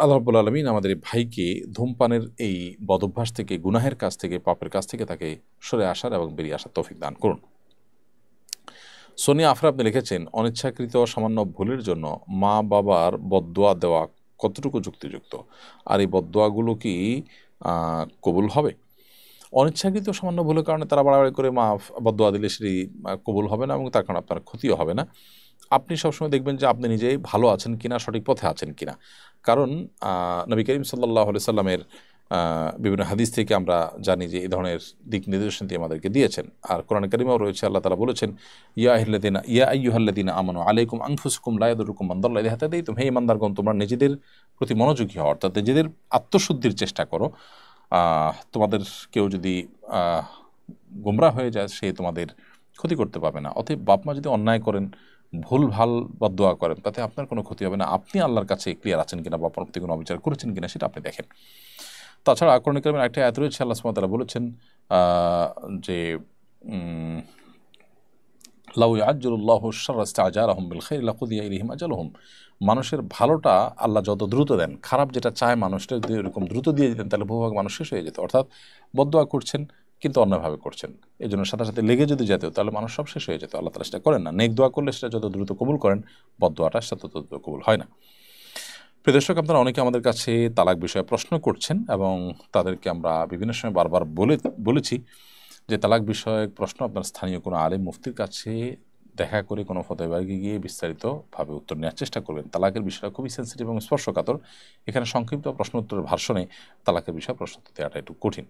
B: আল্লাহ রাব্বুল আলামিন আমাদের এই ভাইকে ধূমপানের এই বদভ্যাস থেকে, গুনাহের কাছ থেকে, পাপের কাছ থেকে তাকে সরে আসার এবং বেরিয়ে আসার তৌফিক দান করুন। সোনিয়া আফরা আপনি লিখেছেন, অনিচ্ছাকৃত সামান্য ভুলের জন্য মা বাবার বদদোয়া দেওয়া কতটুকু যুক্তিযুক্ত, আর এই বদদোয়াগুলো কি কবুল হবে? অনিচ্ছাকৃত সামান্য ভুলের কারণে তারা বাড়াবাড়ি করে বদদোয়া দিলে সেটি কবুল হবে না এবং তার কারণে আপনার ক্ষতিও হবে না। আপনি সবসময় দেখবেন যে আপনি নিজেই ভালো আছেন কিনা, সঠিক পথে আছেন কিনা। কারণ নবী করিম সাল্লাল্লাহু আলাইহি সাল্লামের বিভিন্ন হাদিস থেকে আমরা জানি যে এই ধরনের দিক নির্দেশন দিয়ে আমাদেরকে দিয়েছেন। আর কোরআন কারিমেও রয়েছে, আল্লাহ তাআলা বলেছেন, ইয়া আইয়ুহাল্লাযীনা আমানু আলাইকুম আনফুসাকুম লা ইয়াদুরুকুম মান দাল্লা ইযা হাদাইতুম, হে ঈমানদারগণ, তোমরা নিজেদের প্রতি মনোযোগী হও, অর্থাৎ নিজেদের আত্মশুদ্ধির চেষ্টা করো। তোমাদের কেউ যদি গোমরা হয়ে যায় সে তোমাদের ক্ষতি করতে পারবে না। অতএব বাপ মা যদি অন্যায় করেন, ভুল ভাল বদদোয়া করেন, তাতে আপনার কোনো ক্ষতি হবে না। আপনি আল্লাহর কাছে ক্লিয়ার আছেন কিনা বা আপনার প্রতি কোনো অবিচার করেছেন কিনা সেটা আপনি দেখেন। তাছাড়া কোরআন কারিমের একটা আয়াত রয়েছে, আল্লাহ সুবহানাহু ওয়া তাআলা বলেছেন যে লাউ ইয়াজ্জালুল্লাহু আশ-শাররা ইসতা'জালাহুম বিল খাইরি লাকুদিয়া ইলাইহিম আজালুহুম, মানুষের ভালোটা আল্লাহ যত দ্রুত দেন, খারাপ যেটা চায় মানুষটা যদি এরকম দ্রুত দিয়ে দিতেন তাহলে বহুভাগ মানুষ শেষ হয়ে যেত। অর্থাৎ বদদোয়া করছেন কিন্তু অন্যভাবে করছেন, এই জন্য সাথে সাথে লেগে যদি যেত তাহলে মানুষ সব শেষ হয়ে যেত। আল্লাহ তাআলা সেটা করেন না। নেক দোয়া করলে সেটা যত দ্রুত কবুল করেন, বদদোয়াটা সেটা তত দ্রুত কবুল হয় না। প্রিয় দর্শক, আপনারা অনেকে আমাদের কাছে তালাক বিষয়ে প্রশ্ন করছেন এবং তাদেরকে আমরা বিভিন্ন সময় বারবার বলেছি যে তালাক বিষয়ক প্রশ্ন আপনার স্থানীয় কোনো আলেম মুফতির কাছে দেখা করে কোনো ফতোয়াবাগে গিয়ে বিস্তারিতভাবে উত্তর নেওয়ার চেষ্টা করবেন। তালাকের বিষয়টা খুবই সেন্সিটিভ এবং স্পর্শকাতর। এখানে সংক্ষিপ্ত প্রশ্ন উত্তরের ভার্সনে তালাকের বিষয়ে প্রশ্ন দেওয়াটা একটু কঠিন।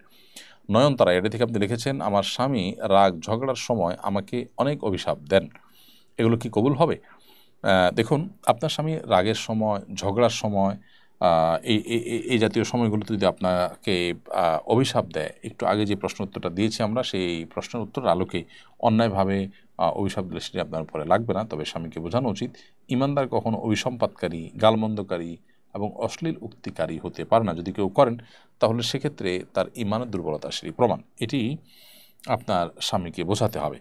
B: নয়নতারা এটা থেকে আপনি লিখেছেন, আমার স্বামী রাগ ঝগড়ার সময় আমাকে অনেক অভিশাপ দেন, এগুলো কি কবুল হবে? দেখুন, আপনার স্বামী রাগের সময়, ঝগড়ার সময়, এই জাতীয় সময়গুলোতে যদি আপনাকে অভিশাপ দেয়, একটু আগে যে প্রশ্ন উত্তরটা দিয়েছি আমরা, সেই প্রশ্নের উত্তরের আলোকে অন্যায়ভাবে অভিশাপ দিলে সেটি আপনার উপরে লাগবে না। তবে স্বামীকে বোঝানো উচিত, ইমানদার কখনো অভিসম্পাদকারী, গালমন্দকারী এবং অশ্লীল উক্তিকারী হতে পারে না। যদি কেউ করেন তাহলে সেক্ষেত্রে তার ইমানের দুর্বলতা সেটি প্রমাণ। এটি আপনার স্বামীকে বোঝাতে হবে।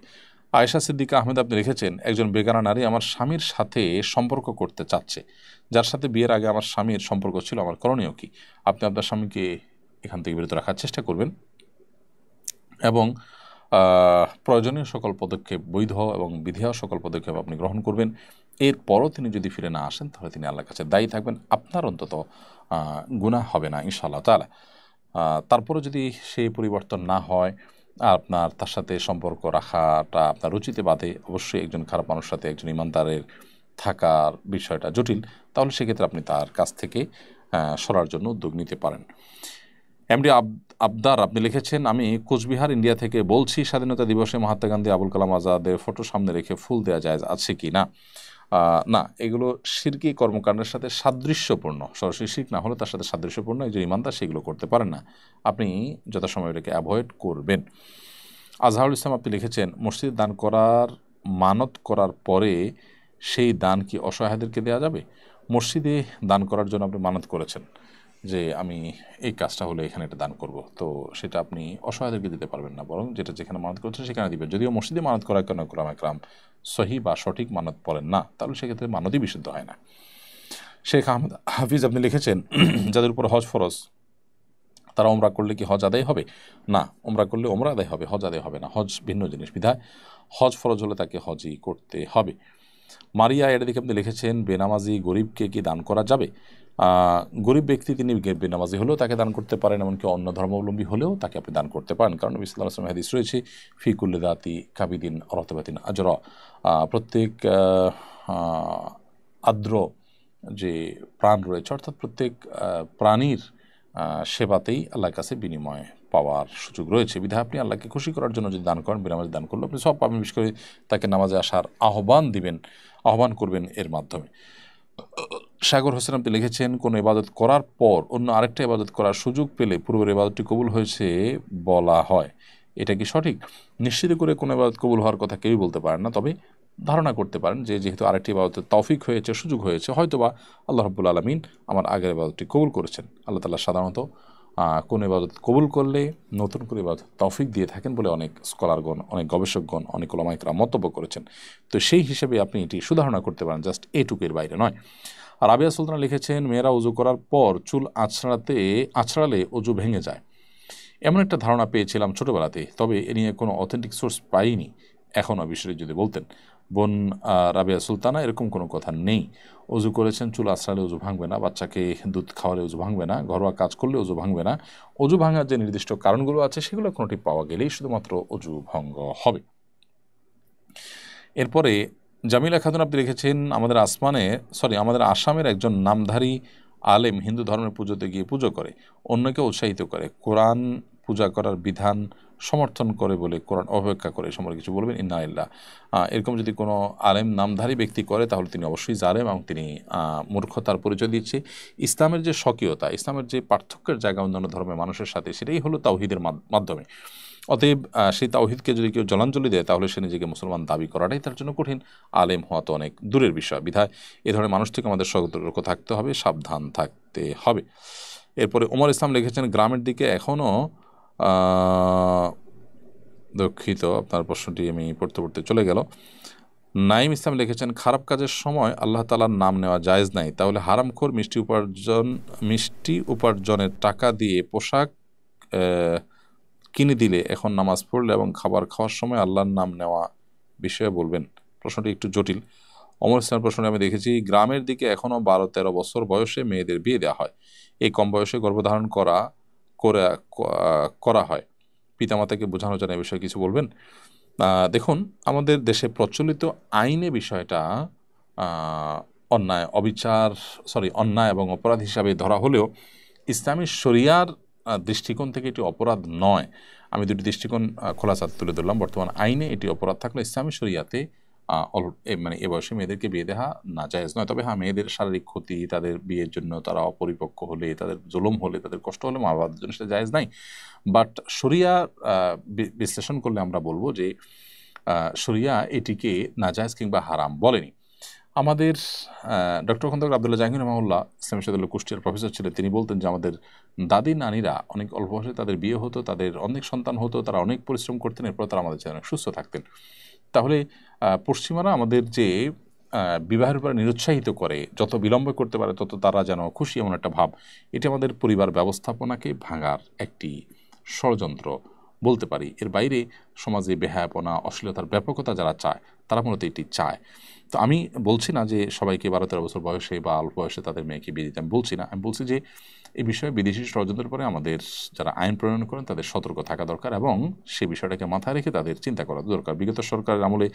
B: আয়েশা সিদ্দিকা আহমেদ আপনি লিখেছেন, একজন বেগানা নারী আমার স্বামীর সাথে সম্পর্ক করতে চাচ্ছে, যার সাথে বিয়ের আগে আমার স্বামীর সম্পর্ক ছিল, আমার করণীয় কি? আপনি আপনার স্বামীকে এখান থেকে বিরত রাখার চেষ্টা করবেন এবং প্রয়োজনীয় সকল পদক্ষেপ, বৈধ এবং বিধেয় সকল পদক্ষেপ আপনি গ্রহণ করবেন। এরপরও তিনি যদি ফিরে না আসেন তাহলে তিনি আল্লাহর কাছে দায়ী থাকবেন, আপনার অন্তত গুনাহ হবে না ইনশাআল্লাহ তাআলা। তারপরে যদি সেই পরিবর্তন না হয়, আপনার তার সাথে সম্পর্ক রাখাটা আপনার রুচিতে বাধে, অবশ্যই একজন খারাপ মানুষের সাথে একজন ইমানদারের থাকার বিষয়টা জটিল, তাহলে সেক্ষেত্রে আপনি তার কাছ থেকে সরার জন্য উদ্যোগ নিতে পারেন। এমডি আবদার আপনি লিখেছেন, আমি কোচবিহার ইন্ডিয়া থেকে বলছি, স্বাধীনতা দিবসে মহাত্মা গান্ধী আবুল কালাম আজাদের ফটো সামনে রেখে ফুল দেওয়া যায় আছে কি না? না, এগুলো শিরকি কর্মকাণ্ডের সাথে সাদৃশ্যপূর্ণ, সরাসরি শিরক না হলে তার সাথে সাদৃশ্যপূর্ণ। এই যে ইমানদার সেগুলো করতে পারেন না, আপনি যথাসময় এটাকে অ্যাভয়েড করবেন। আজহারুল ইসলাম আপনি লিখেছেন, মসজিদ দান করার মানত করার পরে সেই দান কি অসহায়দেরকে দেওয়া যাবে? মসজিদে দান করার জন্য আপনি মানত করেছেন যে আমি এই কাজটা হলে এখানে এটা দান করব, তো সেটা আপনি অসহায়দেরকে দিতে পারবেন না, বরং যেটা যেখানে মানত করেছেন সেখানে দিবেন। যদিও মসজিদে মানত করার কেন একরাম সহি বা সঠিক মানত পড়েন না, তাহলে সেক্ষেত্রে মানতই বিশুদ্ধ হয় না। শেখ আহমদ হাফিজ আপনি লিখেছেন, যাদের উপর হজ ফরজ তারা ওমরা করলে কি হজ আদায় হবে? না, ওমরা করলে ওমরা আদায় হবে, হজ আদায় হবে না। হজ ভিন্ন জিনিস, বিধায় হজ ফরজ হলে তাকে হজই করতে হবে। মারিয়া এর দিকে আপনি লিখেছেন, বেনামাজি গরিবকে কি দান করা যাবে? গরিব ব্যক্তি তিনি বেনামাজি হলেও তাকে দান করতে পারেন, এমনকি অন্য ধর্মাবলম্বী হলেও তাকে আপনি দান করতে পারেন, কারণ নবী সাল্লাল্লাহু আলাইহি ওয়াসাল্লাম হাদিস রয়েছে, ফিকুল্লি দাতি কাবিদিন রতবাতিন আজরা, প্রত্যেক আর্দ্র যে প্রাণ রয়েছে, অর্থাৎ প্রত্যেক প্রাণীর সেবাতেই আল্লাহর কাছে বিনিময় পাওয়ার সুযোগ রয়েছে। বিধায় আপনি আল্লাহকে খুশি করার জন্য যদি দান করেন, বেনামাজি দান করলে আপনি সব পাবেন। বিশেষ করে তাকে নামাজে আসার আহ্বান করবেন এর মাধ্যমে। সাগর হোসেন আপনি লিখেছেন, কোনো ইবাদত করার পর অন্য আরেকটা ইবাদত করার সুযোগ পেলে পূর্বের ইবাদতটি কবুল হয়েছে বলা হয়, এটা কি সঠিক? নিশ্চিত করে কোনো ইবাদত কবুল হওয়ার কথা কেউই বলতে পারেন না, তবে ধারণা করতে পারেন যে যেহেতু আরেকটি ইবাদতের তৌফিক হয়েছে, সুযোগ হয়েছে, হয়তোবা আল্লাহ রাব্বুল আলামিন আমার আগের ইবাদতটি কবুল করেছেন। আল্লাহ তাআলা সাধারণত কোনো ইবাদত কবুল করলে নতুন করে ইবাদত তৌফিক দিয়ে থাকেন বলে অনেক স্কলারগণ, অনেক গবেষকগণ, অনেক উলামা ইকরাম মন্তব্য করেছেন। তো সেই হিসেবে আপনি এটি সুধারণা করতে পারেন, জাস্ট এটুকুর বাইরে নয়। আর রাবিয়া সুলতানা লিখেছেন, মেয়েরা উজু করার পর চুল আছড়ালে উজু ভেঙে যায়, এমন একটা ধারণা পেয়েছিলাম ছোটোবেলাতে, তবে এ নিয়ে কোনো অথেন্টিক সোর্স পাইনি, এখনও বিষয়টি যদি বলতেন। বোন রাবিয়া সুলতানা, এরকম কোনো কথা নেই। উজু করেছেন, চুল আছড়ালে উজু ভাঙবে না, বাচ্চাকে দুধ খাওয়ালে উজু ভাঙবে না, ঘরোয়া কাজ করলে উজু ভাঙবে না। উজু ভাঙার যে নির্দিষ্ট কারণগুলো আছে সেগুলো কোনোটি পাওয়া গেলেই শুধুমাত্র উজু ভঙ্গ হবে। এরপরে জামিলা খাতুন আপনি লিখেছেন, আমাদের আসামের একজন নামধারী আলেম হিন্দু ধর্মের পুজোতে গিয়ে পুজো করে, অন্যকে উৎসাহিত করে, কোরআন পূজা করার বিধান সমর্থন করে বলে কোরআন অপেক্ষা করে, সম্পর্কে কিছু বলবেন? ইন্নালিল্লাহ। এরকম যদি কোনো আলেম নামধারী ব্যক্তি করে তাহলে তিনি অবশ্যই জালেম এবং তিনি মূর্খতার পরিচয় দিচ্ছে। ইসলামের যে স্বকীয়তা, ইসলামের যে পার্থক্যের জায়গা অন্যান্য ধর্মের মানুষের সাথে, সেটাই হলো তাওহীদের মাধ্যমে। অতএব সেই তাওহীদকে যদি কেউ জলাঞ্জলি দেয় তাহলে সে নিজেকে মুসলমান দাবি করাটাই তার জন্য কঠিন, আলেম হওয়া তো অনেক দূরের বিষয়। বিধায় এ ধরনের মানুষ থেকে আমাদের সতর্ক থাকতে হবে, সাবধান থাকতে হবে। এরপরে ওমর ইসলাম লিখেছেন, গ্রামের দিকে এখনও দুঃখিত, আপনার প্রশ্নটি আমি পড়তে চলে গেল। নাইম ইসলাম লিখেছেন, খারাপ কাজের সময় আল্লাহ তাআলার নাম নেওয়া জায়েজ নাই, তাহলে হারামখোর মিষ্টি উপার্জনের টাকা দিয়ে পোশাক কিনে দিলে এখন নামাজ পড়লে এবং খাবার খাওয়ার সময় আল্লাহর নাম নেওয়া বিষয়ে বলবেন? প্রশ্নটি একটু জটিল। অমর ইসলামের প্রশ্নটি আমি দেখেছি, গ্রামের দিকে এখনও 12-13 বছর বয়সে মেয়েদের বিয়ে দেওয়া হয়, এই কম বয়সে গর্ভধারণ করা হয়, পিতামাতাকে বোঝানো যায় না, এই বিষয়ে কিছু বলবেন? দেখুন, আমাদের দেশে প্রচলিত আইনে বিষয়টা অন্যায় এবং অপরাধ হিসাবে ধরা হলেও ইসলামী শরিয়ার দৃষ্টিকোণ থেকে এটি অপরাধ নয়। আমি দুটি দৃষ্টিকোণ খোলাসা তুলে ধরলাম। বর্তমান আইনে এটি অপরাধ থাকলে ইসলামী শরিয়াতে এ বয়সে মেয়েদেরকে বিয়ে দেওয়া নাজায়েজ নয়। তবে মেয়েদের শারীরিক ক্ষতি, তাদের বিয়ের জন্য তারা অপরিপক্ক হলে, তাদের জুলুম হলে, তাদের কষ্ট হলে মা বাবার জন্য সেটা জায়েজ নাই। বাট শরিয়া বিশ্লেষণ করলে আমরা বলবো যে শরিয়া এটিকে নাজায়েজ কিংবা হারাম বলেনি। আমাদের ডক্টর খন্দকার আব্দুল্লাহ জাহাঙ্গীর রহমাহুল্লাহ ইসলামী বিশ্ববিদ্যালয়ের কুষ্টিয়ার প্রফেসর ছিলেন, তিনি বলতেন যে আমাদের দাদি নানিরা অনেক অল্প বয়সে তাদের বিয়ে হতো, তাদের অনেক সন্তান হতো, তারা অনেক পরিশ্রম করতেন, এরপর তারা আমাদের চেয়ে অনেক সুস্থ থাকতেন। তাহলে পশ্চিমারা আমাদের যে বিবাহের উপরে নিরুৎসাহিত করে, যত বিলম্ব করতে পারে তত তারা যেন খুশি, এমন একটা ভাব, এটি আমাদের পরিবার ব্যবস্থাপনাকে ভাঙার একটি ষড়যন্ত্র বলতে পারি। এর বাইরে সমাজে বেহায়াপনা, অশ্লীলতার ব্যাপকতা যারা চায় তারা মূলত এটি চায়। তো আমি বলছি না যে সবাইকে 12-13 বছর বয়সে বা অল্প বয়সে তাদের মেয়েকে বিয়ে দিতে, আমি বলছি না। আমি বলছি যে এই বিষয়ে বিদেশি ষড়যন্ত্রের পরে আমাদের যারা আইন প্রণয়ন করেন তাদের সতর্ক থাকা দরকার এবং সেই বিষয়টাকে মাথায় রেখে তাদের চিন্তা করা দরকার। বিগত সরকারের আমলে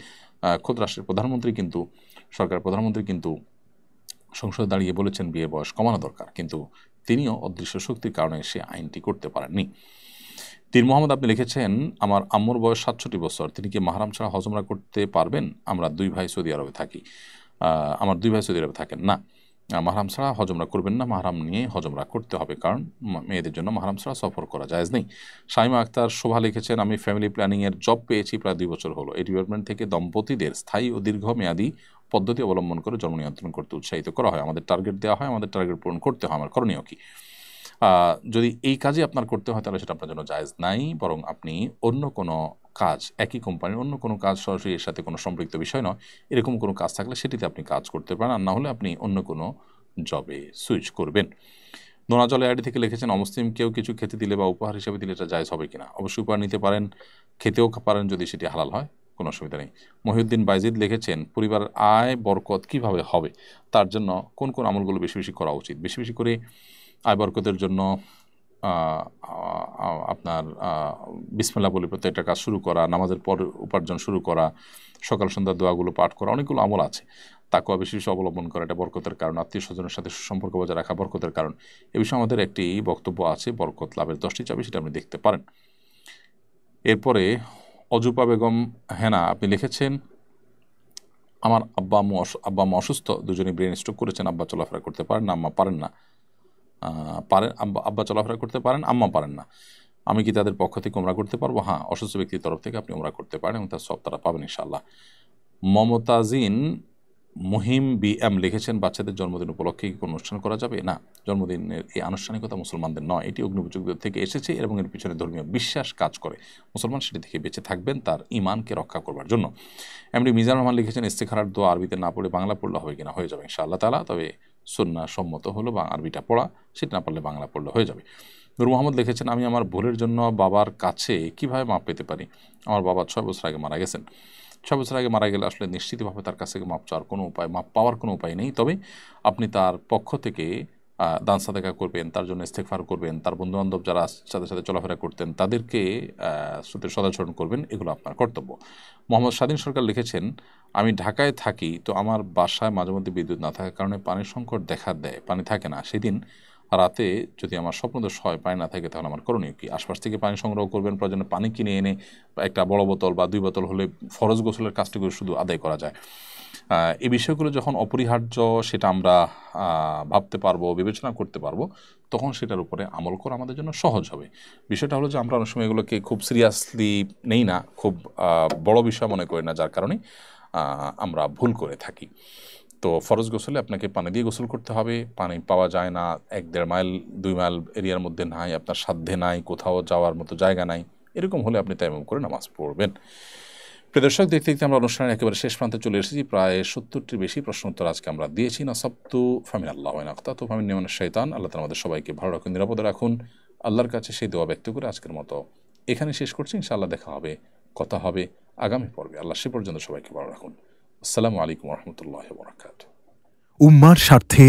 B: খোদ রাষ্ট্রের প্রধানমন্ত্রী কিন্তু সংসদে দাঁড়িয়ে বলেছেন বিয়ে বয়স কমানো দরকার, কিন্তু তিনিও অদৃশ্য শক্তির কারণে সে আইনটি করতে পারেননি। তীর মোহাম্মদ আপনি লিখেছেন, আমার আম্মুর বয়স 67 বছর, তিনি কি মাহরাম ছাড়া হজ উমরা করতে পারবেন? আমরা 2 ভাই সৌদি আরবে থাকি। আমার 2 ভাই সৌদি আরবে থাকেন। না, মাহরাম ছাড়া হজ উমরা করবেন না, মাহরাম নিয়ে হজ উমরা করতে হবে, কারণ মেয়েদের জন্য মাহরাম ছাড়া সফর করা জায়েজ নেই। শাইমা আক্তার শোভা লিখেছেন, আমি ফ্যামিলি প্ল্যানিংয়ের জব পেয়েছি প্রায় 2 বছর হলো। এই ডিপার্টমেন্ট থেকে দম্পতিদের স্থায়ী ও দীর্ঘমেয়াদী পদ্ধতি অবলম্বন করে জন্ম নিয়ন্ত্রণ করতে উৎসাহিত করা হয়। আমাদের টার্গেট দেওয়া হয়, আমাদের টার্গেট পূরণ করতে হয়। আমার করণীয় কি? যদি এই কাজই আপনার করতে হয় তাহলে সেটা আপনার জন্য জায়েজ নাই, বরং আপনি অন্য কোনো কাজ, একই কোম্পানির অন্য কোনো কাজ, সরাসরি এর সাথে কোনো সম্পৃক্ত বিষয় নয়, এরকম কোনো কাজ থাকলে সেটিতে আপনি কাজ করতে পারেন, আর না হলে আপনি অন্য কোনো জবে সুইচ করবেন। নোনাজলে আইডি থেকে লিখেছেন, অমুসলিম কেউ কিছু খেতে দিলে বা উপহার হিসেবে দিলে এটা জায়েজ হবে কিনা? অবশ্যই উপহার নিতে পারেন, খেতেও পারেন যদি সেটি হালাল হয়, কোনো অসুবিধা নেই। মহিউদ্দিন বাইজিদ লিখেছেন, পরিবারের আয় বরকত কিভাবে হবে, তার জন্য কোন কোন আমলগুলো বেশি বেশি করা উচিত? বেশি বেশি করে আয় বরকতের জন্য আপনার বিসমিল্লাহ বলে প্রত্যেকটা কাজ শুরু করা, নামাজের পর উপার্জন শুরু করা, সকাল সন্ধ্যার দোয়াগুলো পাঠ করা, অনেকগুলো আমল আছে। তাকওয়া বেশি বেশি অবলম্বন করা, এটা বরকতের কারণ। আত্মীয় স্বজনের সাথে সুসম্পর্ক বজায় রাখা বরকতের কারণ। এ বিষয়ে আমাদের একটি বক্তব্য আছে, বরকত লাভের 10টি চাবি, সেটা আপনি দেখতে পারেন। এরপরে অজুপা বেগম হেনা আপনি লিখেছেন, আমার আব্বা আম্মু অসুস্থ, দুজনেই ব্রেন স্ট্রোক করেছেন। আব্বা চলাফেরা করতে পারেন না, আম্মা পারেন না। আব্বা চলাফেরা করতে পারেন, আম্মা পারেন না। আমি কি তাদের পক্ষ থেকে উমরা করতে পারবো? হ্যাঁ, অসুস্থ ব্যক্তির তরফ থেকে আপনি উমরা করতে পারেন এবং তার সব তারা পাবেন ইনশাআল্লাহ। মমতাজিন মুহিম বিএম লিখেছেন, বাচ্চাদের জন্মদিন উপলক্ষে কি কোনো অনুষ্ঠান করা যাবে? না, জন্মদিনের এই আনুষ্ঠানিকতা মুসলমানদের নয়, এটি অগ্নিপূজকদের থেকে এসেছে এবং এর পিছনে ধর্মীয় বিশ্বাস কাজ করে। মুসলমান সেটি থেকে বেঁচে থাকবেন তার ইমানকে রক্ষা করবার জন্য। এমনি মিজানুর রহমান লিখেছেন, ইস্তেখারার দোয়া আরবিতে না পড়ে বাংলা পড়লে হবে কিনা? হয়ে যাবে ইনশাআল্লাহ তাআলা, তবে সুন্নাহ সম্মত হলো বা আরবিটা পড়া, সেটা না পারলে বাংলা পড়লে হয়ে যাবে। নূর মোহাম্মদ লিখেছেন, আমি আমার ভুলের জন্য বাবার কাছে কিভাবে মাপ পেতে পারি? আমার বাবা 6 বছর আগে মারা গেছেন। 6 বছর আগে মারা গেলে আসলে নিশ্চিতভাবে তার কাছ থেকে মাপ চাওয়ার কোনো উপায়, মাপ পাওয়ার কোনো উপায় নেই। তবে আপনি তার পক্ষ থেকে দান সাদেকা করবেন, তার জন্য ইস্তেগফার করবেন, তার বন্ধুবান্ধব যারা সাথে সাথে চলাফেরা করতেন তাদেরকে সদাচরণ করবেন, এগুলো আপনার কর্তব্য। মোহাম্মদ স্বাধীন সরকার লিখেছেন, আমি ঢাকায় থাকি, তো আমার বাসায় মাঝে মধ্যে বিদ্যুৎ না থাকার কারণে পানির সংকট দেখা দেয়, পানি থাকে না। সেদিন রাতে যদি আমার স্বপ্নদোষ হয়, পানি না থাকে, তাহলে আমার করণীয় কি? আশপাশ থেকে পানি সংগ্রহ করবেন, প্রয়োজনে পানি কিনে এনে একটা বড় বোতল বা 2 বোতল হলে ফরজ গোসলের কাজটিগুলো শুধু আদায় করা যায়। এই বিষয়গুলো যখন অপরিহার্য, সেটা আমরা ভাবতে পারবো, বিবেচনা করতে পারবো, তখন সেটার উপরে আমল করা আমাদের জন্য সহজ হবে। বিষয়টা হলো যে আমরা অনেক সময় এগুলোকে খুব সিরিয়াসলি নেই না, খুব বড় বিষয় মনে করি না, যার কারণে আমরা ভুল করে থাকি। তো ফরজ গোসলে আপনাকে পানি দিয়ে গোসল করতে হবে, পানি পাওয়া যায় না, 1-1.5 মাইল 2 মাইল এরিয়ার মধ্যে নাই, আপনার সাধ্যে নাই, কোথাও যাওয়ার মতো জায়গা নাই, এরকম হলে আপনি তায়াম্মুম করে নামাজ পড়বেন। প্রিয় দর্শক, দেখতে দেখতে আমরা অনুষ্ঠানের একেবারে শেষ প্রান্তে চলে এসেছি। প্রায় 70টির বেশি প্রশ্ন উত্তর আজকে আমরা দিয়েছি। নাসাবতু ফামিন আল্লাহ ওয়া নাক্তাতু ফামিন নিমান শাইতান। আল্লাহ তাআলা আমাদের সবাইকে ভালো রাখুন, নিরাপদে রাখুন। আল্লাহর কাছে সেই দোয়া ব্যক্ত করে আজকের মতো এখানে শেষ করছি। ইনশাআল্লাহ দেখা হবে, কথা হবে আগামী পর্বে। আল্লাহ সে পর্যন্ত সবাইকে ভালো রাখুন। আসসালামু আলাইকুম ওয়া রাহমাতুল্লাহি ওয়া বারাকাতুহু।
C: উম্মার স্বার্থে